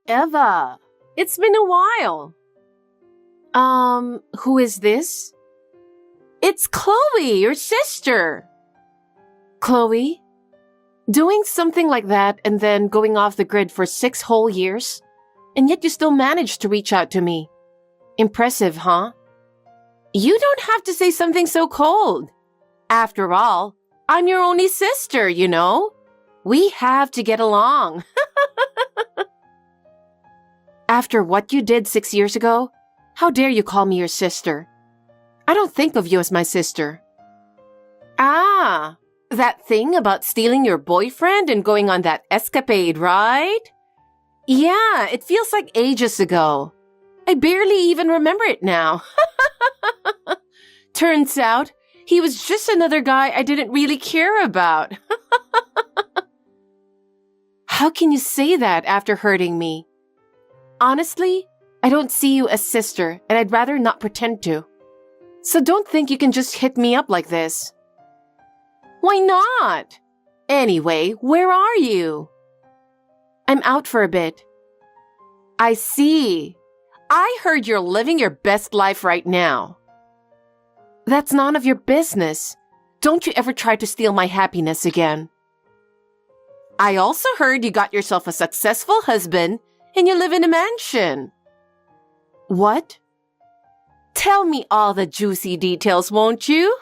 Eva. It's been a while. Who is this? It's Chloe, your sister. Chloe? Doing something like that and then going off the grid for 6 whole years? And yet you still managed to reach out to me. Impressive, huh? You don't have to say something so cold. After all, I'm your only sister, you know. We have to get along. After what you did 6 years ago, how dare you call me your sister? I don't think of you as my sister. Ah, that thing about stealing your boyfriend and going on that escapade, right? Yeah, it feels like ages ago. I barely even remember it now. Turns out, he was just another guy I didn't really care about. How can you say that after hurting me? Honestly, I don't see you as sister, and I'd rather not pretend to. So don't think you can just hit me up like this. Why not? Anyway, where are you? I'm out for a bit. I see. I heard you're living your best life right now. That's none of your business. Don't you ever try to steal my happiness again. I also heard you got yourself a successful husband and you live in a mansion. What? Tell me all the juicy details, won't you?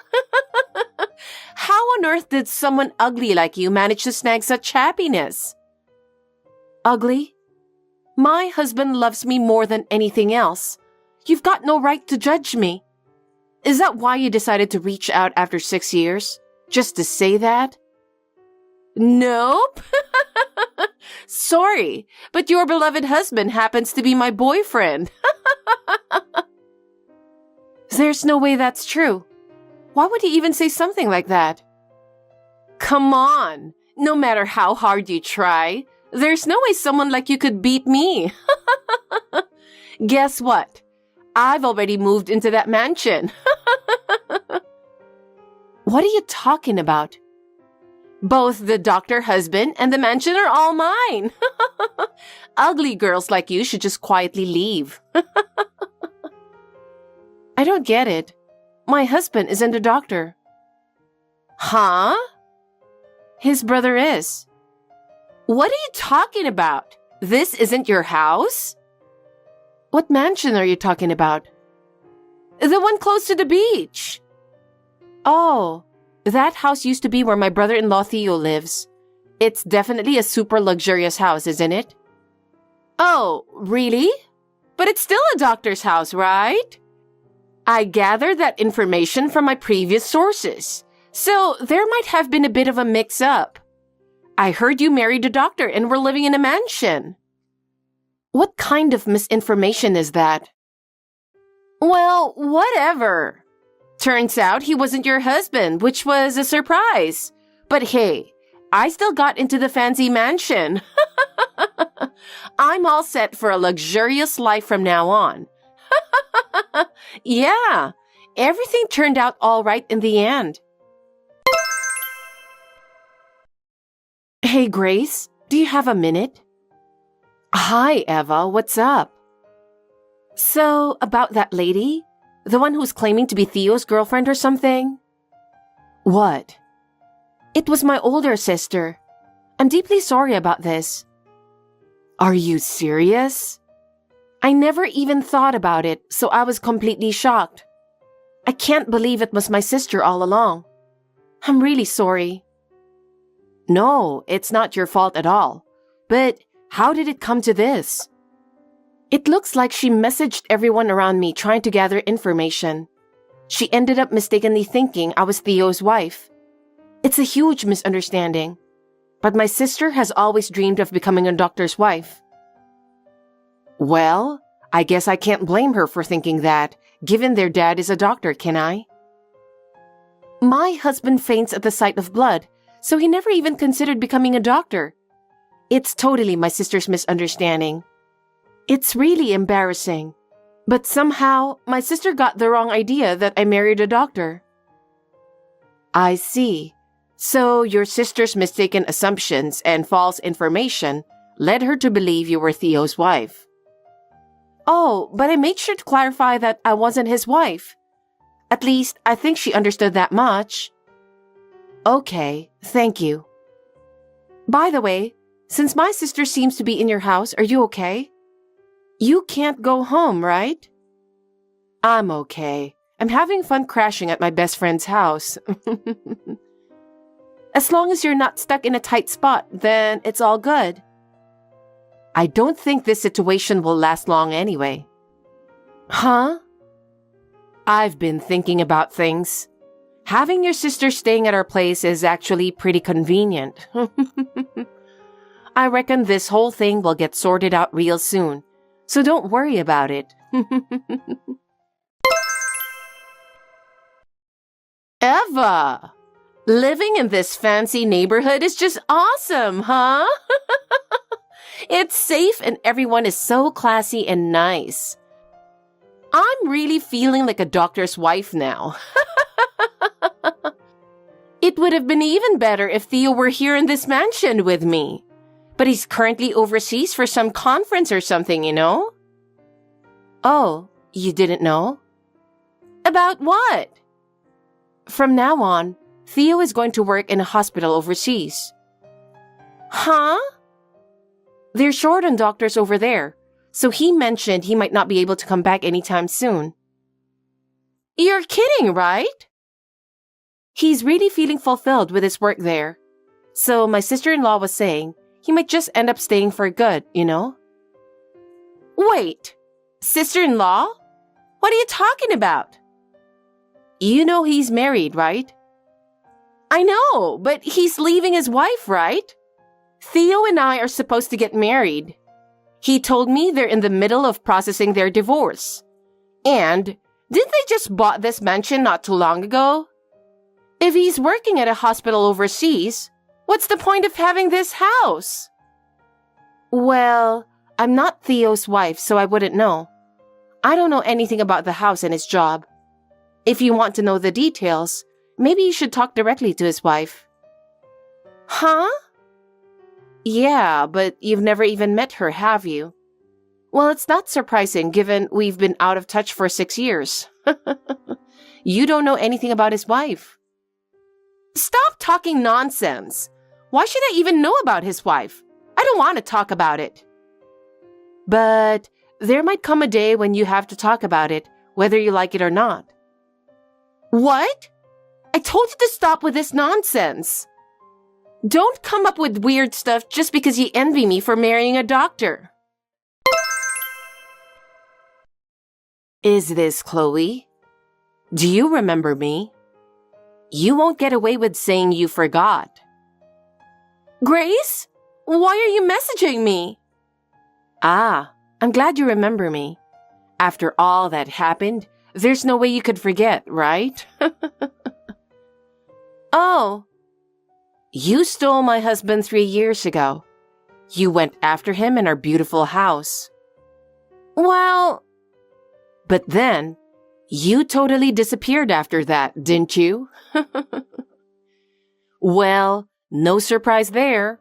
How on earth did someone ugly like you manage to snag such happiness? Ugly? My husband loves me more than anything else. You've got no right to judge me. Is that why you decided to reach out after 6 years? Just to say that? Nope. Sorry, but your beloved husband happens to be my boyfriend. There's no way that's true. Why would he even say something like that? Come on, no matter how hard you try, there's no way someone like you could beat me. Guess what? I've already moved into that mansion. What are you talking about? Both the doctor husband and the mansion are all mine. Ugly girls like you should just quietly leave. I don't get it. My husband isn't a doctor. Huh? His brother is. What are you talking about? This isn't your house? What mansion are you talking about? The one close to the beach. Oh, that house used to be where my brother-in-law Theo lives. It's definitely a super luxurious house, isn't it? Oh, really? But it's still a doctor's house, right? I gathered that information from my previous sources, so there might have been a bit of a mix-up. I heard you married a doctor and were living in a mansion. What kind of misinformation is that? Well, whatever. Turns out he wasn't your husband, which was a surprise. But hey, I still got into the fancy mansion. I'm all set for a luxurious life from now on. Yeah, everything turned out all right in the end. Hey, Grace, do you have a minute? Hi, Eva, what's up? So, about that lady? The one who's claiming to be Theo's girlfriend or something? What? It was my older sister. I'm deeply sorry about this. Are you serious? I never even thought about it, so I was completely shocked. I can't believe it was my sister all along. I'm really sorry. No, it's not your fault at all. But how did it come to this? It looks like she messaged everyone around me trying to gather information. She ended up mistakenly thinking I was Theo's wife. It's a huge misunderstanding. But my sister has always dreamed of becoming a doctor's wife. Well, I guess I can't blame her for thinking that, given their dad is a doctor, can I? My husband faints at the sight of blood, so he never even considered becoming a doctor. It's totally my sister's misunderstanding. It's really embarrassing. But somehow, my sister got the wrong idea that I married a doctor. I see. So your sister's mistaken assumptions and false information led her to believe you were Theo's wife. Oh, but I made sure to clarify that I wasn't his wife. At least, I think she understood that much. Okay, thank you. By the way, since my sister seems to be in your house, are you okay? You can't go home, right? I'm okay. I'm having fun crashing at my best friend's house. As long as you're not stuck in a tight spot, then it's all good. I don't think this situation will last long anyway. Huh? I've been thinking about things. Having your sister staying at our place is actually pretty convenient. I reckon this whole thing will get sorted out real soon, so don't worry about it. Eva! Living in this fancy neighborhood is just awesome, huh? It's safe and everyone is so classy and nice. I'm really feeling like a doctor's wife now. It would have been even better if Theo were here in this mansion with me. But he's currently overseas for some conference or something, you know? Oh, you didn't know? About what? From now on, Theo is going to work in a hospital overseas. Huh? They're short on doctors over there, so he mentioned he might not be able to come back anytime soon. You're kidding, right? He's really feeling fulfilled with his work there. So my sister-in-law was saying he might just end up staying for good, you know? Wait, sister-in-law? What are you talking about? You know he's married, right? I know, but he's leaving his wife, right? Theo and I are supposed to get married. He told me they're in the middle of processing their divorce. And didn't they just bought this mansion not too long ago? If he's working at a hospital overseas, what's the point of having this house? Well, I'm not Theo's wife, so I wouldn't know. I don't know anything about the house and his job. If you want to know the details, maybe you should talk directly to his wife. Huh? Yeah, but you've never even met her, have you? Well, it's not surprising given we've been out of touch for 6 years. You don't know anything about his wife. Stop talking nonsense. Why should I even know about his wife? I don't want to talk about it. But there might come a day when you have to talk about it, whether you like it or not. What? I told you to stop with this nonsense. Don't come up with weird stuff just because you envy me for marrying a doctor. Is this Chloe? Do you remember me? You won't get away with saying you forgot. Grace? Why are you messaging me? Ah, I'm glad you remember me. After all that happened, there's no way you could forget, right? Oh. You stole my husband 3 years ago. You went after him in our beautiful house. Well... But then, you totally disappeared after that, didn't you? Well, no surprise there.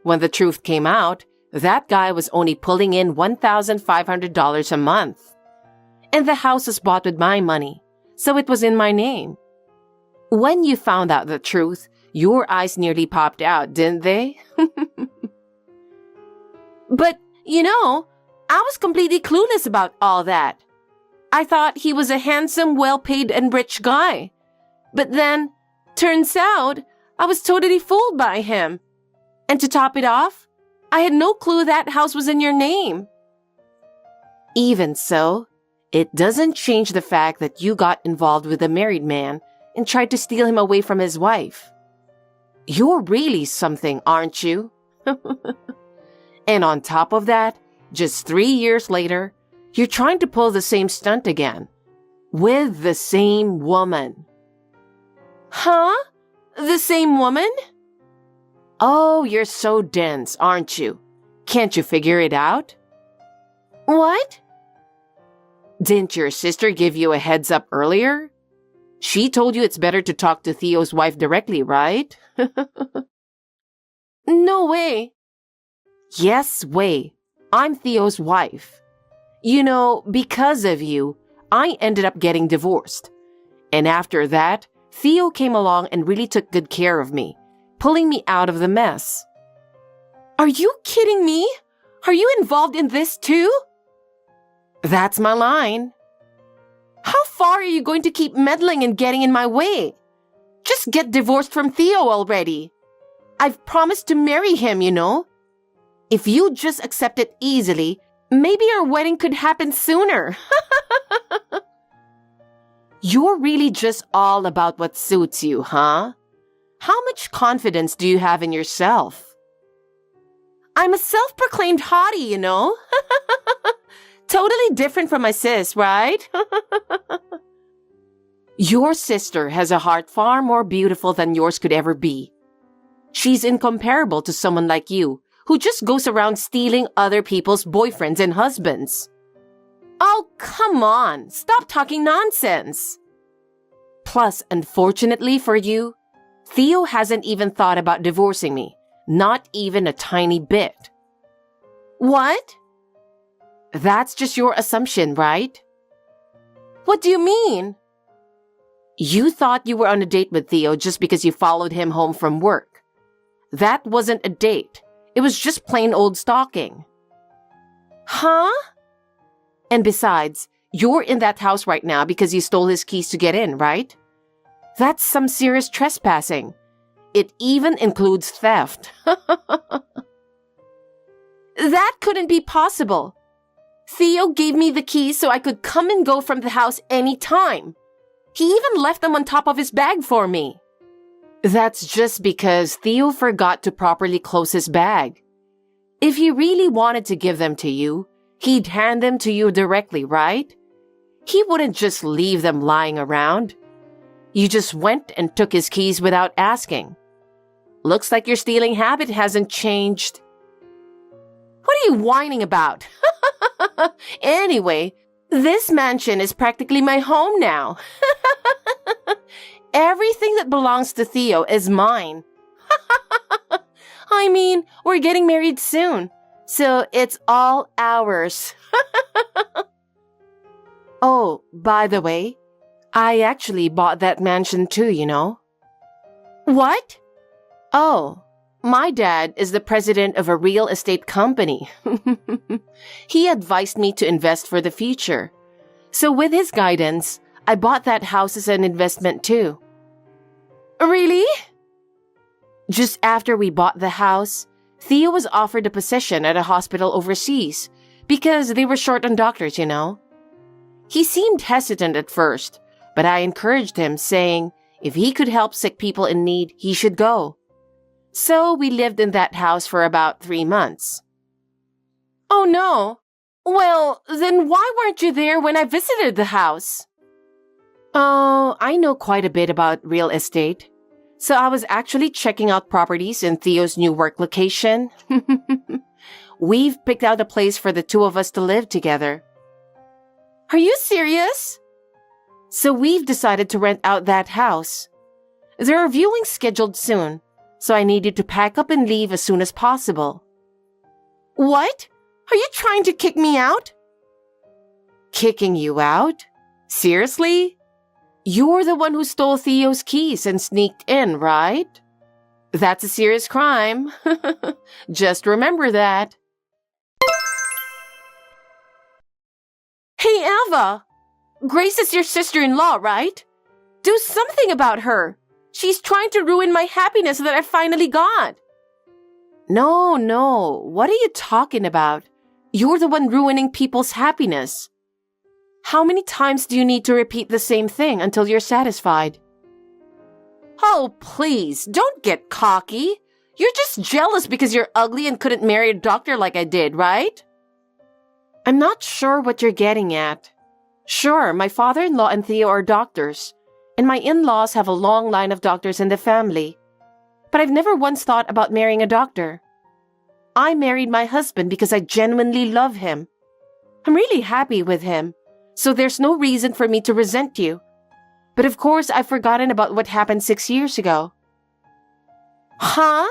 When the truth came out, that guy was only pulling in $1,500 a month. And the house was bought with my money, so it was in my name. When you found out the truth, your eyes nearly popped out, didn't they? But, you know, I was completely clueless about all that. I thought he was a handsome, well-paid, and rich guy. But then, turns out, I was totally fooled by him. And to top it off, I had no clue that house was in your name. Even so, it doesn't change the fact that you got involved with a married man and tried to steal him away from his wife. You're really something, aren't you? And on top of that, just 3 years later, you're trying to pull the same stunt again. With the same woman. Huh? The same woman? Oh, you're so dense, aren't you? Can't you figure it out? What? Didn't your sister give you a heads up earlier? She told you it's better to talk to Theo's wife directly, right? No way. Yes, Wei. I'm Theo's wife. You know, because of you, I ended up getting divorced. And after that, Theo came along and really took good care of me, pulling me out of the mess. Are you kidding me? Are you involved in this too? That's my line. How far are you going to keep meddling and getting in my way? Just get divorced from Theo already. I've promised to marry him, you know. If you just accept it easily, maybe our wedding could happen sooner. You're really just all about what suits you, huh? How much confidence do you have in yourself? I'm a self-proclaimed hottie, you know? Totally different from my sis, right? Your sister has a heart far more beautiful than yours could ever be. She's incomparable to someone like you, who just goes around stealing other people's boyfriends and husbands. Oh, come on. Stop talking nonsense. Plus, unfortunately for you, Theo hasn't even thought about divorcing me. Not even a tiny bit. What? That's just your assumption, right? What do you mean? You thought you were on a date with Theo just because you followed him home from work. That wasn't a date. It was just plain old stalking. Huh? And besides, you're in that house right now because you stole his keys to get in, right? That's some serious trespassing. It even includes theft. That couldn't be possible. Theo gave me the keys so I could come and go from the house anytime. He even left them on top of his bag for me. That's just because Theo forgot to properly close his bag. If he really wanted to give them to you, he'd hand them to you directly, right? He wouldn't just leave them lying around. You just went and took his keys without asking. Looks like your stealing habit hasn't changed. What are you whining about? Anyway, this mansion is practically my home now. Everything that belongs to Theo is mine. I mean, we're getting married soon, so it's all ours. Oh, by the way, I actually bought that mansion too, you know. What? Oh, my dad is the president of a real estate company. He advised me to invest for the future. So with his guidance, I bought that house as an investment too. Really? Just after we bought the house, Theo was offered a position at a hospital overseas because they were short on doctors, you know. He seemed hesitant at first, but I encouraged him, saying if he could help sick people in need, he should go. So we lived in that house for about 3 months. Oh no! Well, then why weren't you there when I visited the house? Oh, I know quite a bit about real estate. So I was actually checking out properties in Theo's new work location. We've picked out a place for the two of us to live together. Are you serious? So we've decided to rent out that house. There are viewings scheduled soon, so I need you to pack up and leave as soon as possible. What? Are you trying to kick me out? Kicking you out? Seriously? You're the one who stole Theo's keys and sneaked in, right? That's a serious crime. Just remember that. Hey, Ava! Grace is your sister-in-law, right? Do something about her. She's trying to ruin my happiness that I finally got. No. What are you talking about? You're the one ruining people's happiness. How many times do you need to repeat the same thing until you're satisfied? Oh, please, don't get cocky. You're just jealous because you're ugly and couldn't marry a doctor like I did, right? I'm not sure what you're getting at. Sure, my father-in-law and Theo are doctors, and my in-laws have a long line of doctors in the family. But I've never once thought about marrying a doctor. I married my husband because I genuinely love him. I'm really happy with him, so there's no reason for me to resent you. But of course, I've forgotten about what happened 6 years ago. Huh?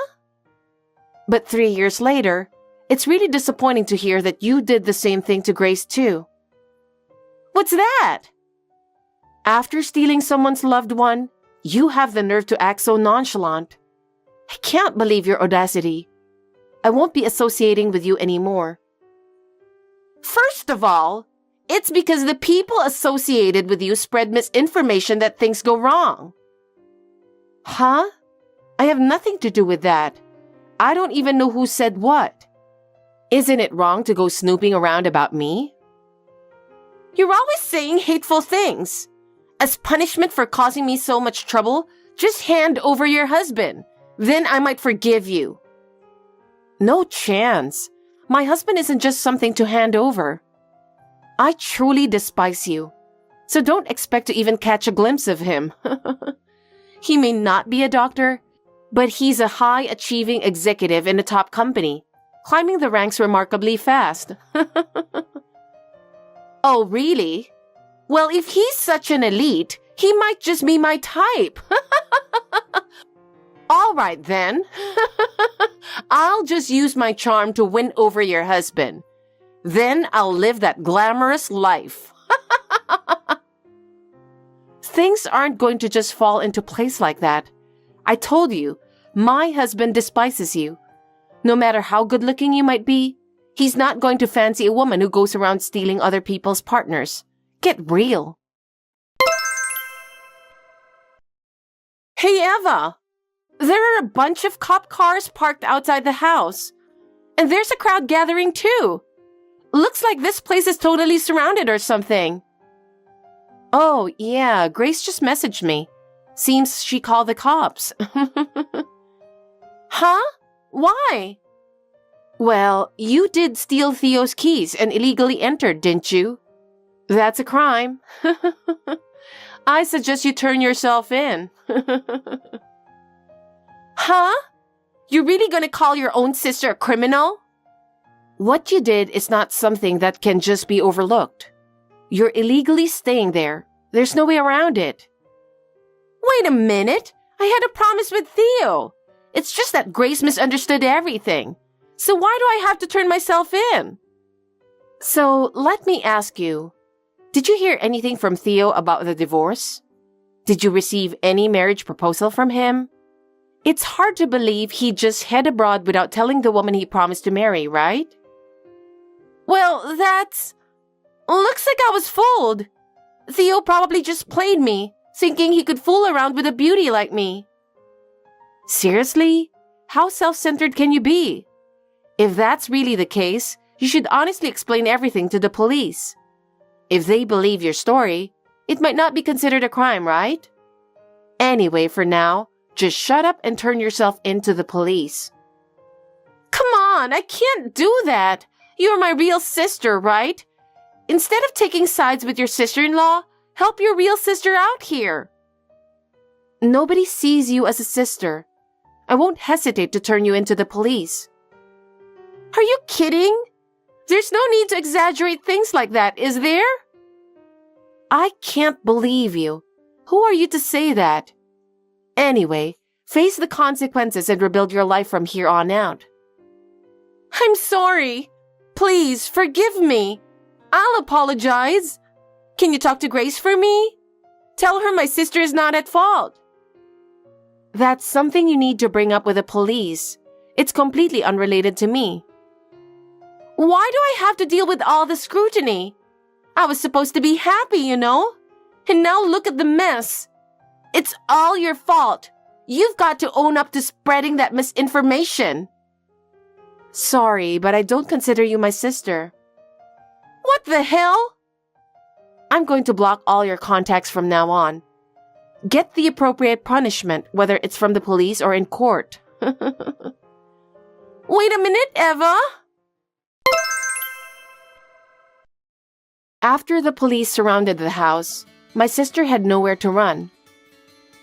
But 3 years later, It's really disappointing to hear that you did the same thing to Grace too. What's that? After stealing someone's loved one, you have the nerve to act so nonchalant. I can't believe your audacity. I won't be associating with you anymore. First of all, it's because the people associated with you spread misinformation that things go wrong. Huh? I have nothing to do with that. I don't even know who said what. Isn't it wrong to go snooping around about me? You're always saying hateful things. As punishment for causing me so much trouble, just hand over your husband. Then I might forgive you. No chance. My husband isn't just something to hand over. I truly despise you, so don't expect to even catch a glimpse of him. He may not be a doctor, but he's a high-achieving executive in a top company, climbing the ranks remarkably fast. Oh, really? Well, if he's such an elite, he might just be my type. All right, then. I'll just use my charm to win over your husband. Then I'll live that glamorous life. Things aren't going to just fall into place like that. I told you, my husband despises you. No matter how good-looking you might be, he's not going to fancy a woman who goes around stealing other people's partners. Get real. Hey, Eva. There are a bunch of cop cars parked outside the house. And there's a crowd gathering too. Looks like this place is totally surrounded or something. Oh, yeah, Grace just messaged me. Seems she called the cops. Huh? Why? Well, you did steal Theo's keys and illegally entered, didn't you? That's a crime. I suggest you turn yourself in. Huh? You're really gonna call your own sister a criminal? What you did is not something that can just be overlooked. You're illegally staying there. There's no way around it. Wait a minute. I had a promise with Theo. It's just that Grace misunderstood everything. So why do I have to turn myself in? So let me ask you, did you hear anything from Theo about the divorce? Did you receive any marriage proposal from him? It's hard to believe he just head abroad without telling the woman he promised to marry, right? Well, looks like I was fooled. Theo probably just played me, thinking he could fool around with a beauty like me. Seriously? How self-centered can you be? If that's really the case, you should honestly explain everything to the police. If they believe your story, it might not be considered a crime, right? Anyway, for now, just shut up and turn yourself in to the police. Come on, I can't do that. You're my real sister, right? Instead of taking sides with your sister-in-law, help your real sister out here. Nobody sees you as a sister. I won't hesitate to turn you into the police. Are you kidding? There's no need to exaggerate things like that, is there? I can't believe you. Who are you to say that? Anyway, face the consequences and rebuild your life from here on out. I'm sorry. Please, forgive me. I'll apologize. Can you talk to Grace for me? Tell her my sister is not at fault. That's something you need to bring up with the police. It's completely unrelated to me. Why do I have to deal with all the scrutiny? I was supposed to be happy, you know? And now look at the mess. It's all your fault. You've got to own up to spreading that misinformation. Sorry, but I don't consider you my sister. What the hell? I'm going to block all your contacts from now on. Get the appropriate punishment, whether it's from the police or in court. Wait a minute, Eva. After the police surrounded the house, my sister had nowhere to run.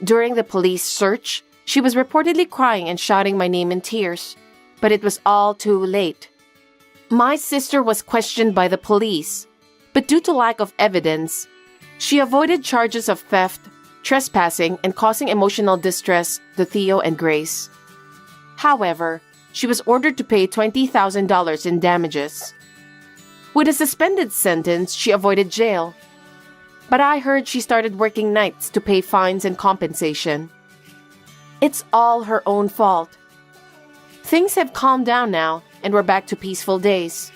During the police search, she was reportedly crying and shouting my name in tears, but it was all too late. My sister was questioned by the police, but due to lack of evidence, she avoided charges of theft, trespassing, and causing emotional distress to Theo and Grace. However, she was ordered to pay $20,000 in damages. With a suspended sentence, she avoided jail. But I heard she started working nights to pay fines and compensation. It's all her own fault. Things have calmed down now, and we're back to peaceful days.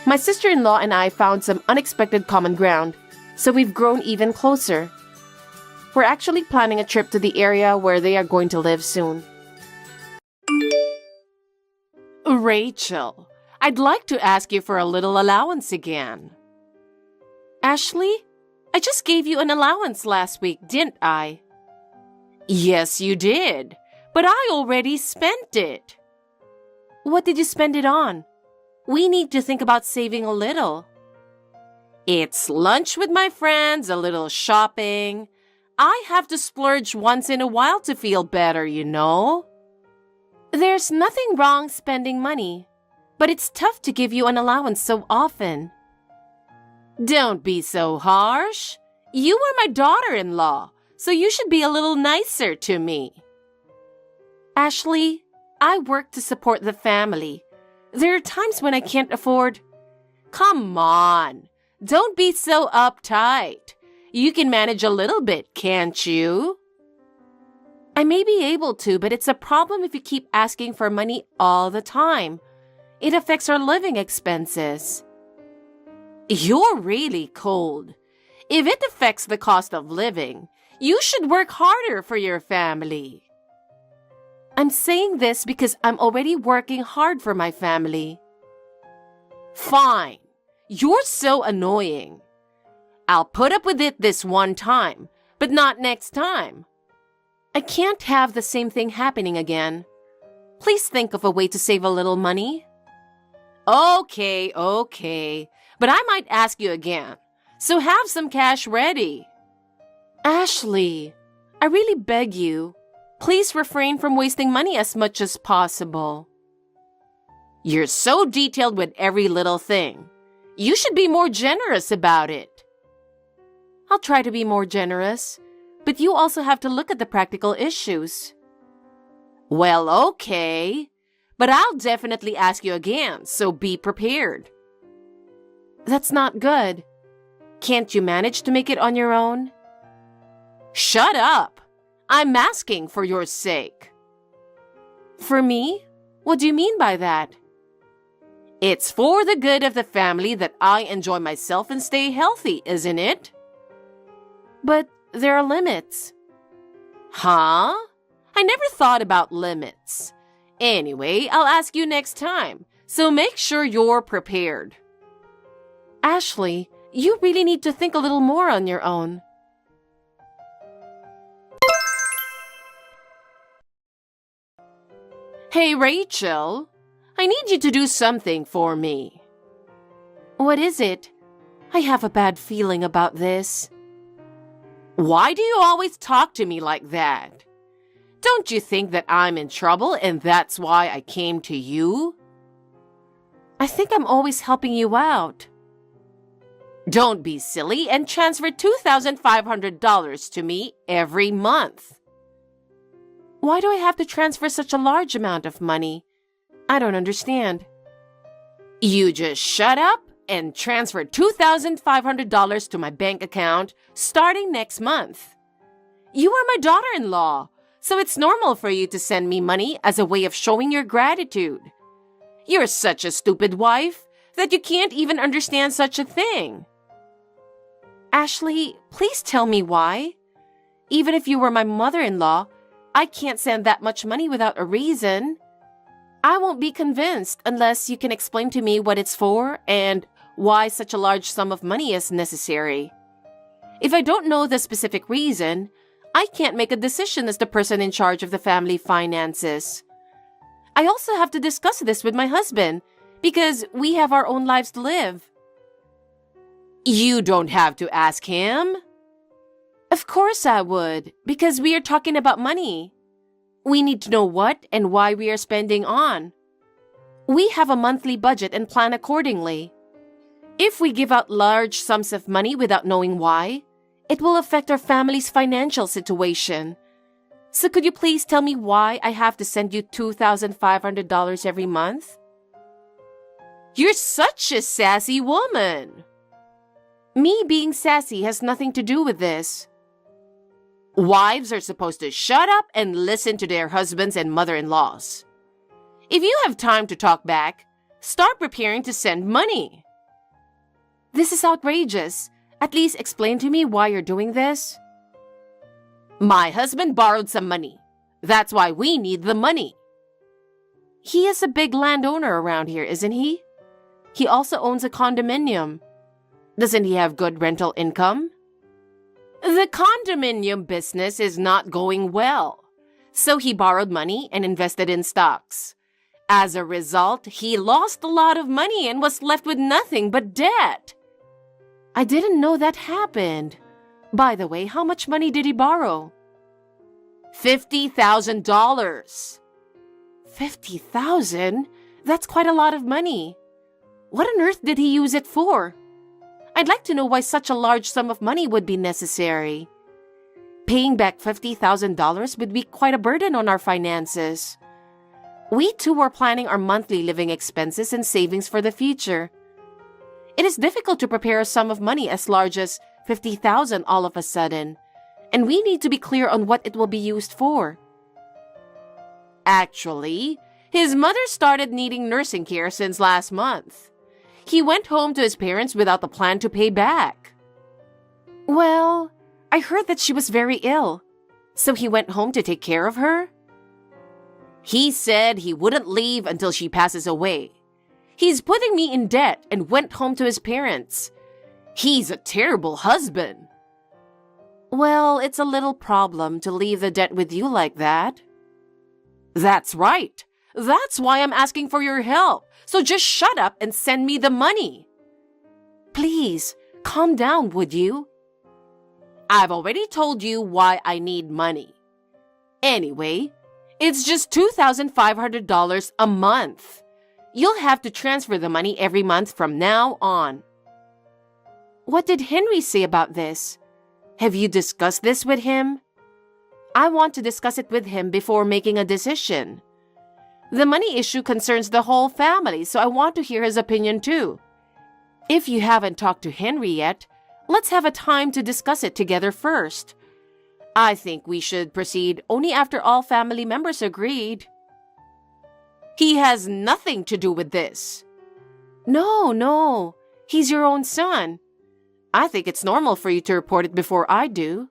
My sister-in-law and I found some unexpected common ground, so we've grown even closer. We're actually planning a trip to the area where they are going to live soon. Rachel, I'd like to ask you for a little allowance again. Ashley, I just gave you an allowance last week, didn't I? Yes, you did, but I already spent it. What did you spend it on? We need to think about saving a little. It's lunch with my friends, a little shopping. I have to splurge once in a while to feel better, you know. There's nothing wrong spending money, but it's tough to give you an allowance so often. Don't be so harsh. You are my daughter-in-law, so you should be a little nicer to me. Ashley, I work to support the family. There are times when I can't afford... Come on, don't be so uptight. You can manage a little bit, can't you? I may be able to, but it's a problem if you keep asking for money all the time. It affects our living expenses. You're really cold. If it affects the cost of living, you should work harder for your family. I'm saying this because I'm already working hard for my family. Fine. You're so annoying. I'll put up with it this one time, but not next time. I can't have the same thing happening again. Please think of a way to save a little money. Okay, but I might ask you again, so have some cash ready. Ashley, I really beg you, please refrain from wasting money as much as possible. You're so detailed with every little thing. You should be more generous about it. I'll try to be more generous, but you also have to look at the practical issues. Well, okay, but I'll definitely ask you again, so be prepared. That's not good. Can't you manage to make it on your own? Shut up! I'm asking for your sake. For me? What do you mean by that? It's for the good of the family that I enjoy myself and stay healthy, isn't it? But there are limits. Huh? I never thought about limits. Anyway, I'll ask you next time, so make sure you're prepared. Ashley, you really need to think a little more on your own. Hey, Rachel, I need you to do something for me. What is it? I have a bad feeling about this. Why do you always talk to me like that? Don't you think that I'm in trouble and that's why I came to you? I think I'm always helping you out. Don't be silly and transfer $2,500 to me every month. Why do I have to transfer such a large amount of money? I don't understand. You just shut up and transfer $2,500 to my bank account starting next month. You are my daughter-in-law, so it's normal for you to send me money as a way of showing your gratitude. You're such a stupid wife that you can't even understand such a thing. Ashley, please tell me why. Even if you were my mother-in-law, I can't send that much money without a reason. I won't be convinced unless you can explain to me what it's for and why such a large sum of money is necessary. If I don't know the specific reason, I can't make a decision as the person in charge of the family finances. I also have to discuss this with my husband because we have our own lives to live. You don't have to ask him. Of course I would, because we are talking about money. We need to know what and why we are spending on. We have a monthly budget and plan accordingly. If we give out large sums of money without knowing why, it will affect our family's financial situation. So could you please tell me why I have to send you $2,500 every month? You're such a sassy woman. Me being sassy has nothing to do with this. Wives are supposed to shut up and listen to their husbands and mother-in-laws. If you have time to talk back, start preparing to send money. This is outrageous. At least explain to me why you're doing this. My husband borrowed some money. That's why we need the money. He is a big landowner around here, isn't he? He also owns a condominium. Doesn't he have good rental income? The condominium business is not going well, so he borrowed money and invested in stocks. As a result, he lost a lot of money and was left with nothing but debt. I didn't know that happened. By the way, how much money did he borrow? $50,000. $50,000? That's quite a lot of money. What on earth did he use it for? I'd like to know why such a large sum of money would be necessary. Paying back $50,000 would be quite a burden on our finances. We too are planning our monthly living expenses and savings for the future. It is difficult to prepare a sum of money as large as $50,000 all of a sudden, and we need to be clear on what it will be used for. Actually, his mother started needing nursing care since last month. He went home to his parents without the plan to pay back. Well, I heard that she was very ill, so he went home to take care of her? He said he wouldn't leave until she passes away. He's putting me in debt and went home to his parents. He's a terrible husband. Well, it's a little problem to leave the debt with you like that. That's right. That's why I'm asking for your help. So just shut up and send me the money. Please, calm down, would you? I've already told you why I need money. Anyway, it's just $2,500 a month. You'll have to transfer the money every month from now on. What did Henry say about this? Have you discussed this with him? I want to discuss it with him before making a decision. The money issue concerns the whole family, so I want to hear his opinion too. If you haven't talked to Henry yet, let's have a time to discuss it together first. I think we should proceed only after all family members agreed. He has nothing to do with this. No. He's your own son. I think it's normal for you to report it before I do.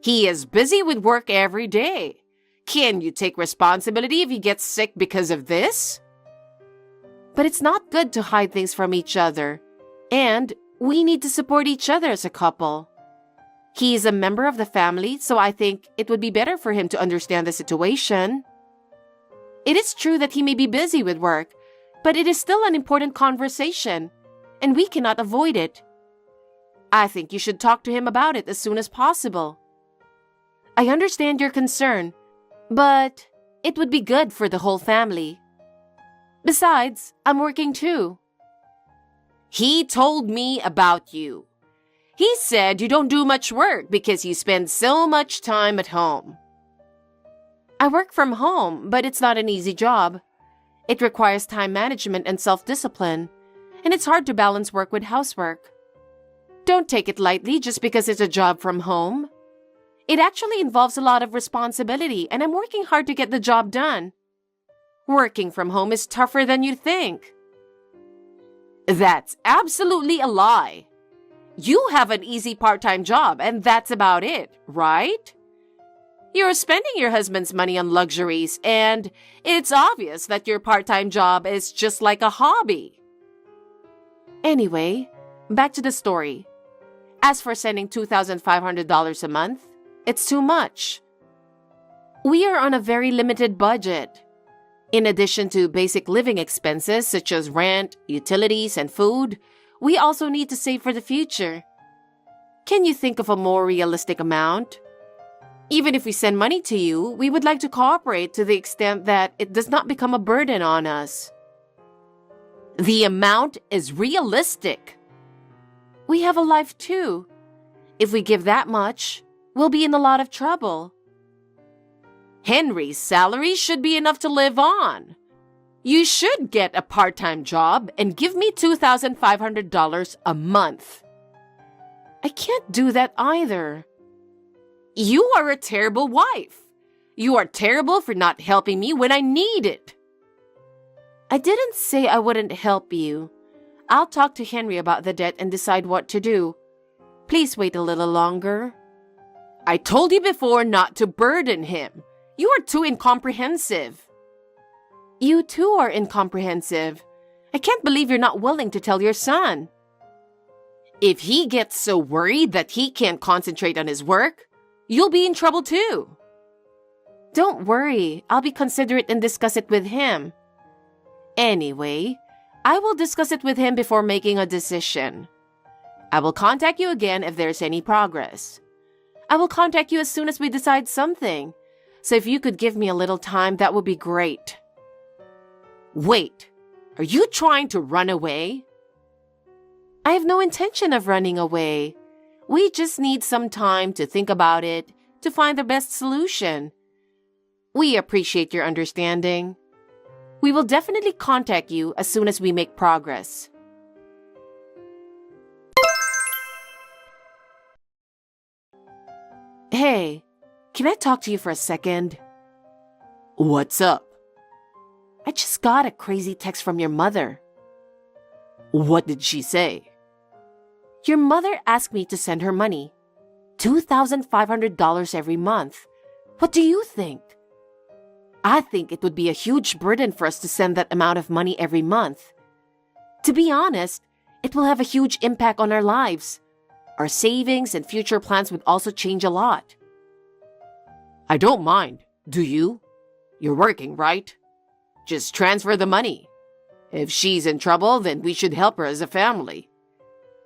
He is busy with work every day. Can you take responsibility if he gets sick because of this? But it's not good to hide things from each other. And we need to support each other as a couple. He is a member of the family, so I think it would be better for him to understand the situation. It is true that he may be busy with work, but it is still an important conversation, and we cannot avoid it. I think you should talk to him about it as soon as possible. I understand your concern, but it would be good for the whole family. Besides, I'm working too. He told me about you. He said you don't do much work because you spend so much time at home. I work from home, but it's not an easy job. It requires time management and self-discipline, and it's hard to balance work with housework. Don't take it lightly just because it's a job from home. It actually involves a lot of responsibility, and I'm working hard to get the job done. Working from home is tougher than you think. That's absolutely a lie. You have an easy part-time job, and that's about it, right? You're spending your husband's money on luxuries, and it's obvious that your part-time job is just like a hobby. Anyway, back to the story. As for sending $2,500 a month, it's too much. We are on a very limited budget. In addition to basic living expenses such as rent, utilities, and food, we also need to save for the future. Can you think of a more realistic amount? Even if we send money to you, we would like to cooperate to the extent that it does not become a burden on us. The amount is realistic. We have a life too. If we give that much, we'll be in a lot of trouble. Henry's salary should be enough to live on. You should get a part-time job and give me $2,500 a month. I can't do that either. You are a terrible wife. You are terrible for not helping me when I need it. I didn't say I wouldn't help you. I'll talk to Henry about the debt and decide what to do. Please wait a little longer. I told you before not to burden him. You are too incomprehensive. You too are incomprehensive. I can't believe you're not willing to tell your son. If he gets so worried that he can't concentrate on his work, you'll be in trouble too. Don't worry, I'll be considerate and discuss it with him. Anyway, I will discuss it with him before making a decision. I will contact you again if there's any progress. I will contact you as soon as we decide something. So if you could give me a little time, that would be great. Wait, are you trying to run away? I have no intention of running away. We just need some time to think about it, to find the best solution. We appreciate your understanding. We will definitely contact you as soon as we make progress. Hey, can I talk to you for a second? What's up? I just got a crazy text from your mother. What did she say? Your mother asked me to send her money. $2,500 every month. What do you think? I think it would be a huge burden for us to send that amount of money every month. To be honest, it will have a huge impact on our lives. Our savings and future plans would also change a lot. I don't mind. Do you? You're working, right? Just transfer the money. If she's in trouble, then we should help her as a family.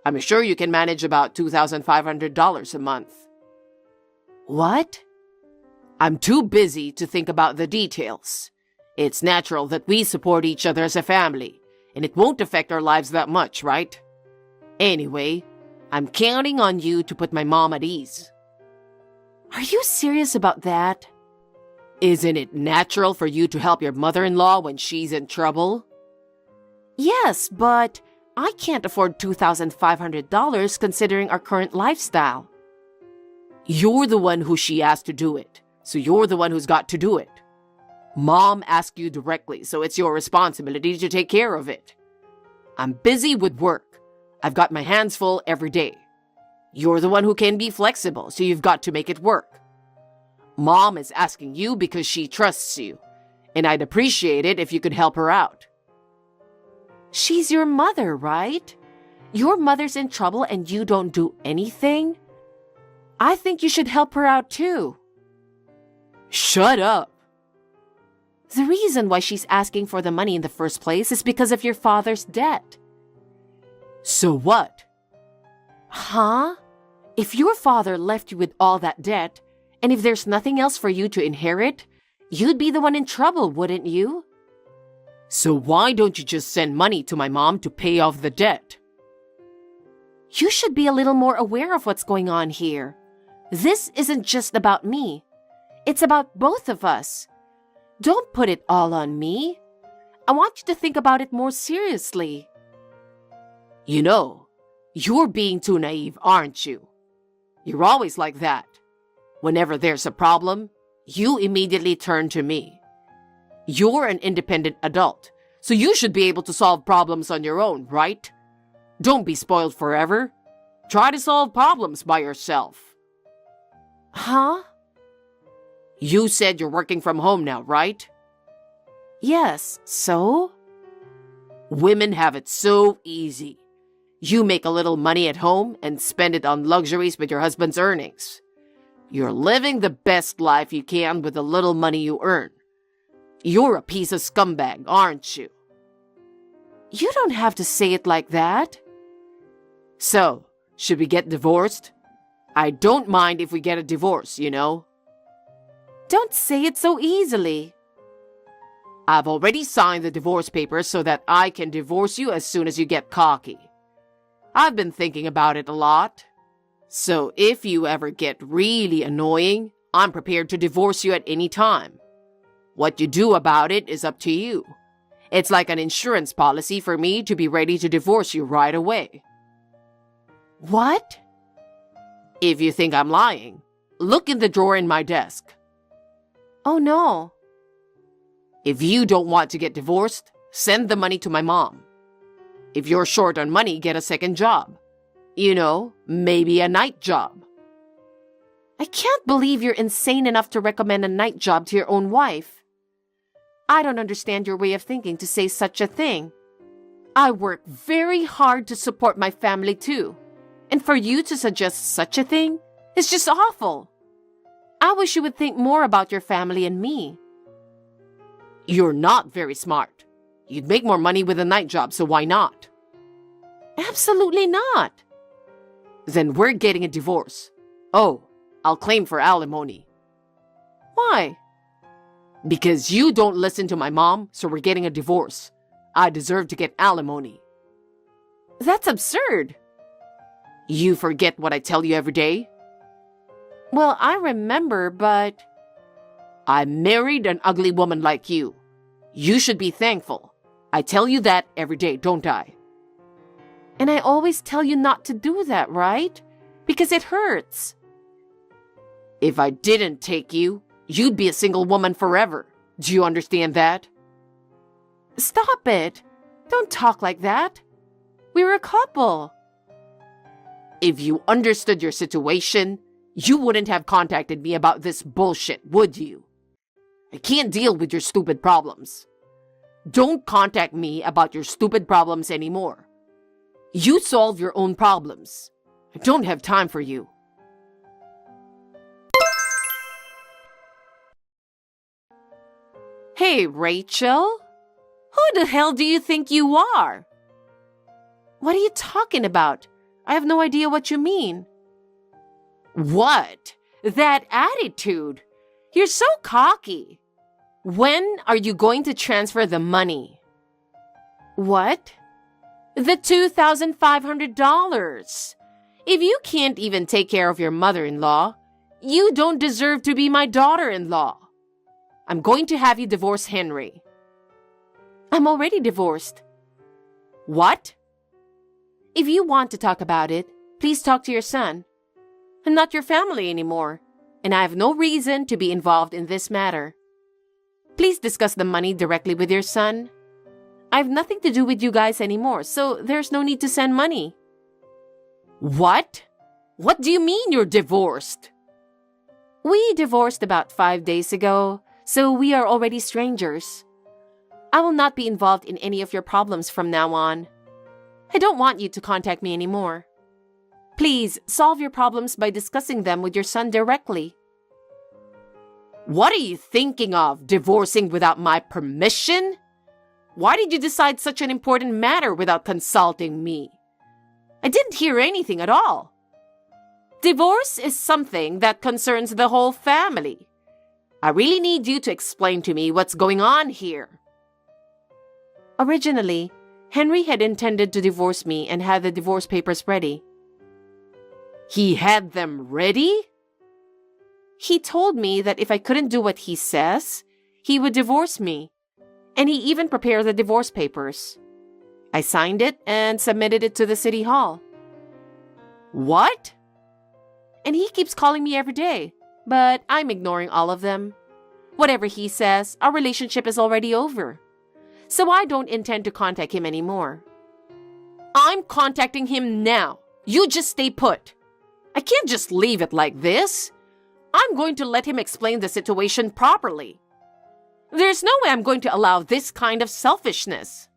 I'm sure you can manage about $2,500 a month. What? I'm too busy to think about the details. It's natural that we support each other as a family, and it won't affect our lives that much, right? Anyway, I'm counting on you to put my mom at ease. Are you serious about that? Isn't it natural for you to help your mother-in-law when she's in trouble? Yes, but I can't afford $2,500 considering our current lifestyle. You're the one who she asked to do it, so you're the one who's got to do it. Mom asked you directly, so it's your responsibility to take care of it. I'm busy with work. I've got my hands full every day. You're the one who can be flexible, so you've got to make it work. Mom is asking you because she trusts you, and I'd appreciate it if you could help her out. She's your mother, right? Your mother's in trouble and you don't do anything? I think you should help her out too. Shut up. The reason why she's asking for the money in the first place is because of your father's debt. So what? Huh? If your father left you with all that debt, and if there's nothing else for you to inherit, you'd be the one in trouble, wouldn't you? So why don't you just send money to my mom to pay off the debt? You should be a little more aware of what's going on here. This isn't just about me. It's about both of us. Don't put it all on me. I want you to think about it more seriously. You know, you're being too naive, aren't you? You're always like that. Whenever there's a problem, you immediately turn to me. You're an independent adult, so you should be able to solve problems on your own, right? Don't be spoiled forever. Try to solve problems by yourself. Huh? You said you're working from home now, right? Yes, so? Women have it so easy. You make a little money at home and spend it on luxuries with your husband's earnings. You're living the best life you can with the little money you earn. You're a piece of scumbag, aren't you? You don't have to say it like that. So, should we get divorced? I don't mind if we get a divorce, you know. Don't say it so easily. I've already signed the divorce papers so that I can divorce you as soon as you get cocky. I've been thinking about it a lot. So if you ever get really annoying, I'm prepared to divorce you at any time. What you do about it is up to you. It's like an insurance policy for me to be ready to divorce you right away. What? If you think I'm lying, look in the drawer in my desk. Oh no. If you don't want to get divorced, send the money to my mom. If you're short on money, get a second job. You know, maybe a night job. I can't believe you're insane enough to recommend a night job to your own wife. I don't understand your way of thinking to say such a thing. I work very hard to support my family too. And for you to suggest such a thing is just awful. I wish you would think more about your family and me. You're not very smart. You'd make more money with a night job, so why not? Absolutely not. Then we're getting a divorce. Oh, I'll claim for alimony. Why? Because you don't listen to my mom, so we're getting a divorce. I deserve to get alimony. That's absurd. You forget what I tell you every day? Well, I remember, but... I married an ugly woman like you. You should be thankful. I tell you that every day, don't I? And I always tell you not to do that, right? Because it hurts. If I didn't take you, you'd be a single woman forever. Do you understand that? Stop it. Don't talk like that. We're a couple. If you understood your situation, you wouldn't have contacted me about this bullshit, would you? I can't deal with your stupid problems. Don't contact me about your stupid problems anymore. You solve your own problems. I don't have time for you. Hey, Rachel. Who the hell do you think you are? What are you talking about? I have no idea what you mean. What? That attitude. You're so cocky. When are you going to transfer the money? What? The $2,500. If you can't even take care of your mother-in-law, you don't deserve to be my daughter-in-law. I'm going to have you divorce Henry. I'm already divorced. What? If you want to talk about it, please talk to your son. I'm not your family anymore, and I have no reason to be involved in this matter. Please discuss the money directly with your son. I have nothing to do with you guys anymore, so there's no need to send money. What? What do you mean you're divorced? We divorced about 5 days ago, so we are already strangers. I will not be involved in any of your problems from now on. I don't want you to contact me anymore. Please solve your problems by discussing them with your son directly. What are you thinking of, divorcing without my permission? Why did you decide such an important matter without consulting me? I didn't hear anything at all. Divorce is something that concerns the whole family. I really need you to explain to me what's going on here. Originally, Henry had intended to divorce me and had the divorce papers ready. He had them ready? He told me that if I couldn't do what he says, he would divorce me. And he even prepared the divorce papers. I signed it and submitted it to the city hall. What? And he keeps calling me every day, but I'm ignoring all of them. Whatever he says, our relationship is already over. So I don't intend to contact him anymore. I'm contacting him now. You just stay put. I can't just leave it like this. I'm going to let him explain the situation properly. There's no way I'm going to allow this kind of selfishness.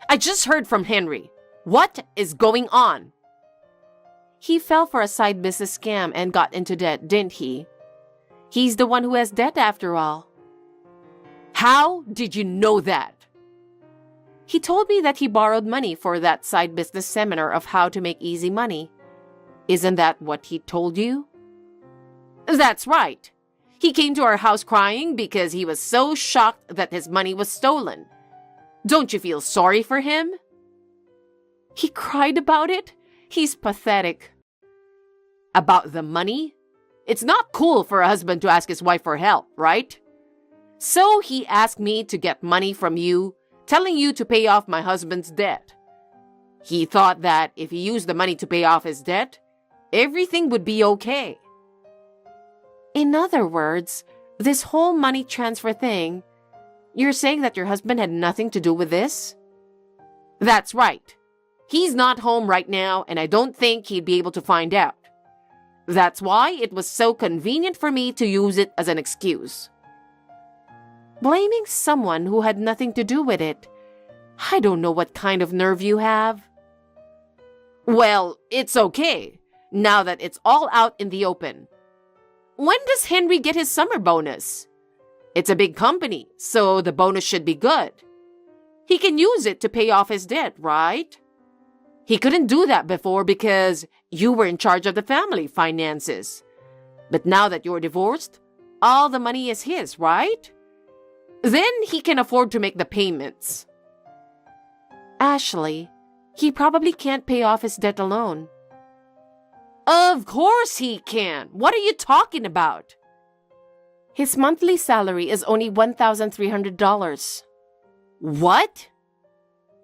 I just heard from Henry. What is going on? He fell for a side business scam and got into debt, didn't he? He's the one who has debt after all. How did you know that? He told me that he borrowed money for that side business seminar of how to make easy money. Isn't that what he told you? That's right. He came to our house crying because he was so shocked that his money was stolen. Don't you feel sorry for him? He cried about it? He's pathetic. About the money? It's not cool for a husband to ask his wife for help, right? So he asked me to get money from you, telling you to pay off my husband's debt. He thought that if he used the money to pay off his debt, everything would be okay. In other words, this whole money transfer thing, you're saying that your husband had nothing to do with this? That's right. He's not home right now, and I don't think he'd be able to find out. That's why it was so convenient for me to use it as an excuse. Blaming someone who had nothing to do with it. I don't know what kind of nerve you have. Well, it's okay, now that it's all out in the open. When does Henry get his summer bonus? It's a big company, so the bonus should be good. He can use it to pay off his debt, right? He couldn't do that before because you were in charge of the family finances. But now that you're divorced, all the money is his, right? Then he can afford to make the payments. Ashley, he probably can't pay off his debt alone. Of course he can. What are you talking about? His monthly salary is only $1,300. What?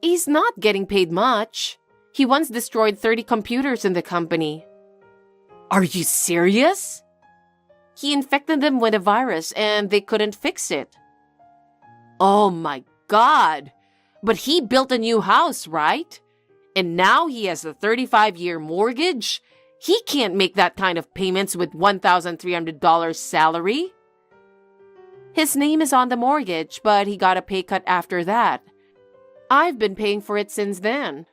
He's not getting paid much. He once destroyed 30 computers in the company. Are you serious? He infected them with a virus and they couldn't fix it. Oh my God! But he built a new house, right? And now he has a 35-year mortgage? He can't make that kind of payments with $1,300 salary. His name is on the mortgage, but he got a pay cut after that. I've been paying for it since then.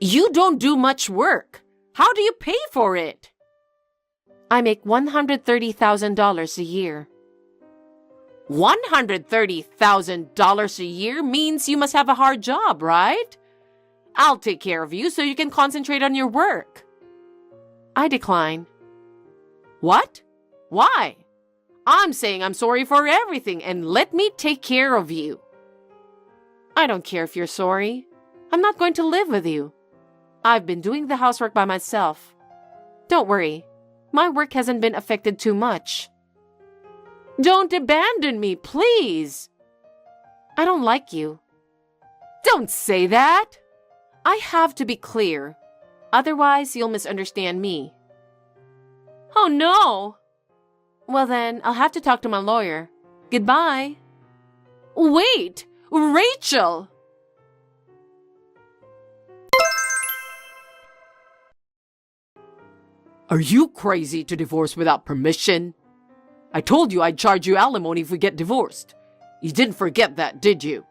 You don't do much work. How do you pay for it? I make $130,000 a year. $130,000 a year means you must have a hard job, right? I'll take care of you so you can concentrate on your work. I decline. What? Why? I'm saying I'm sorry for everything and let me take care of you. I don't care if you're sorry. I'm not going to live with you. I've been doing the housework by myself. Don't worry. My work hasn't been affected too much. Don't abandon me, please. I don't like you. Don't say that. I have to be clear. Otherwise, you'll misunderstand me. Oh, no. Well, then, I'll have to talk to my lawyer. Goodbye. Wait, Rachel! Are you crazy to divorce without permission? I told you I'd charge you alimony if we get divorced. You didn't forget that, did you?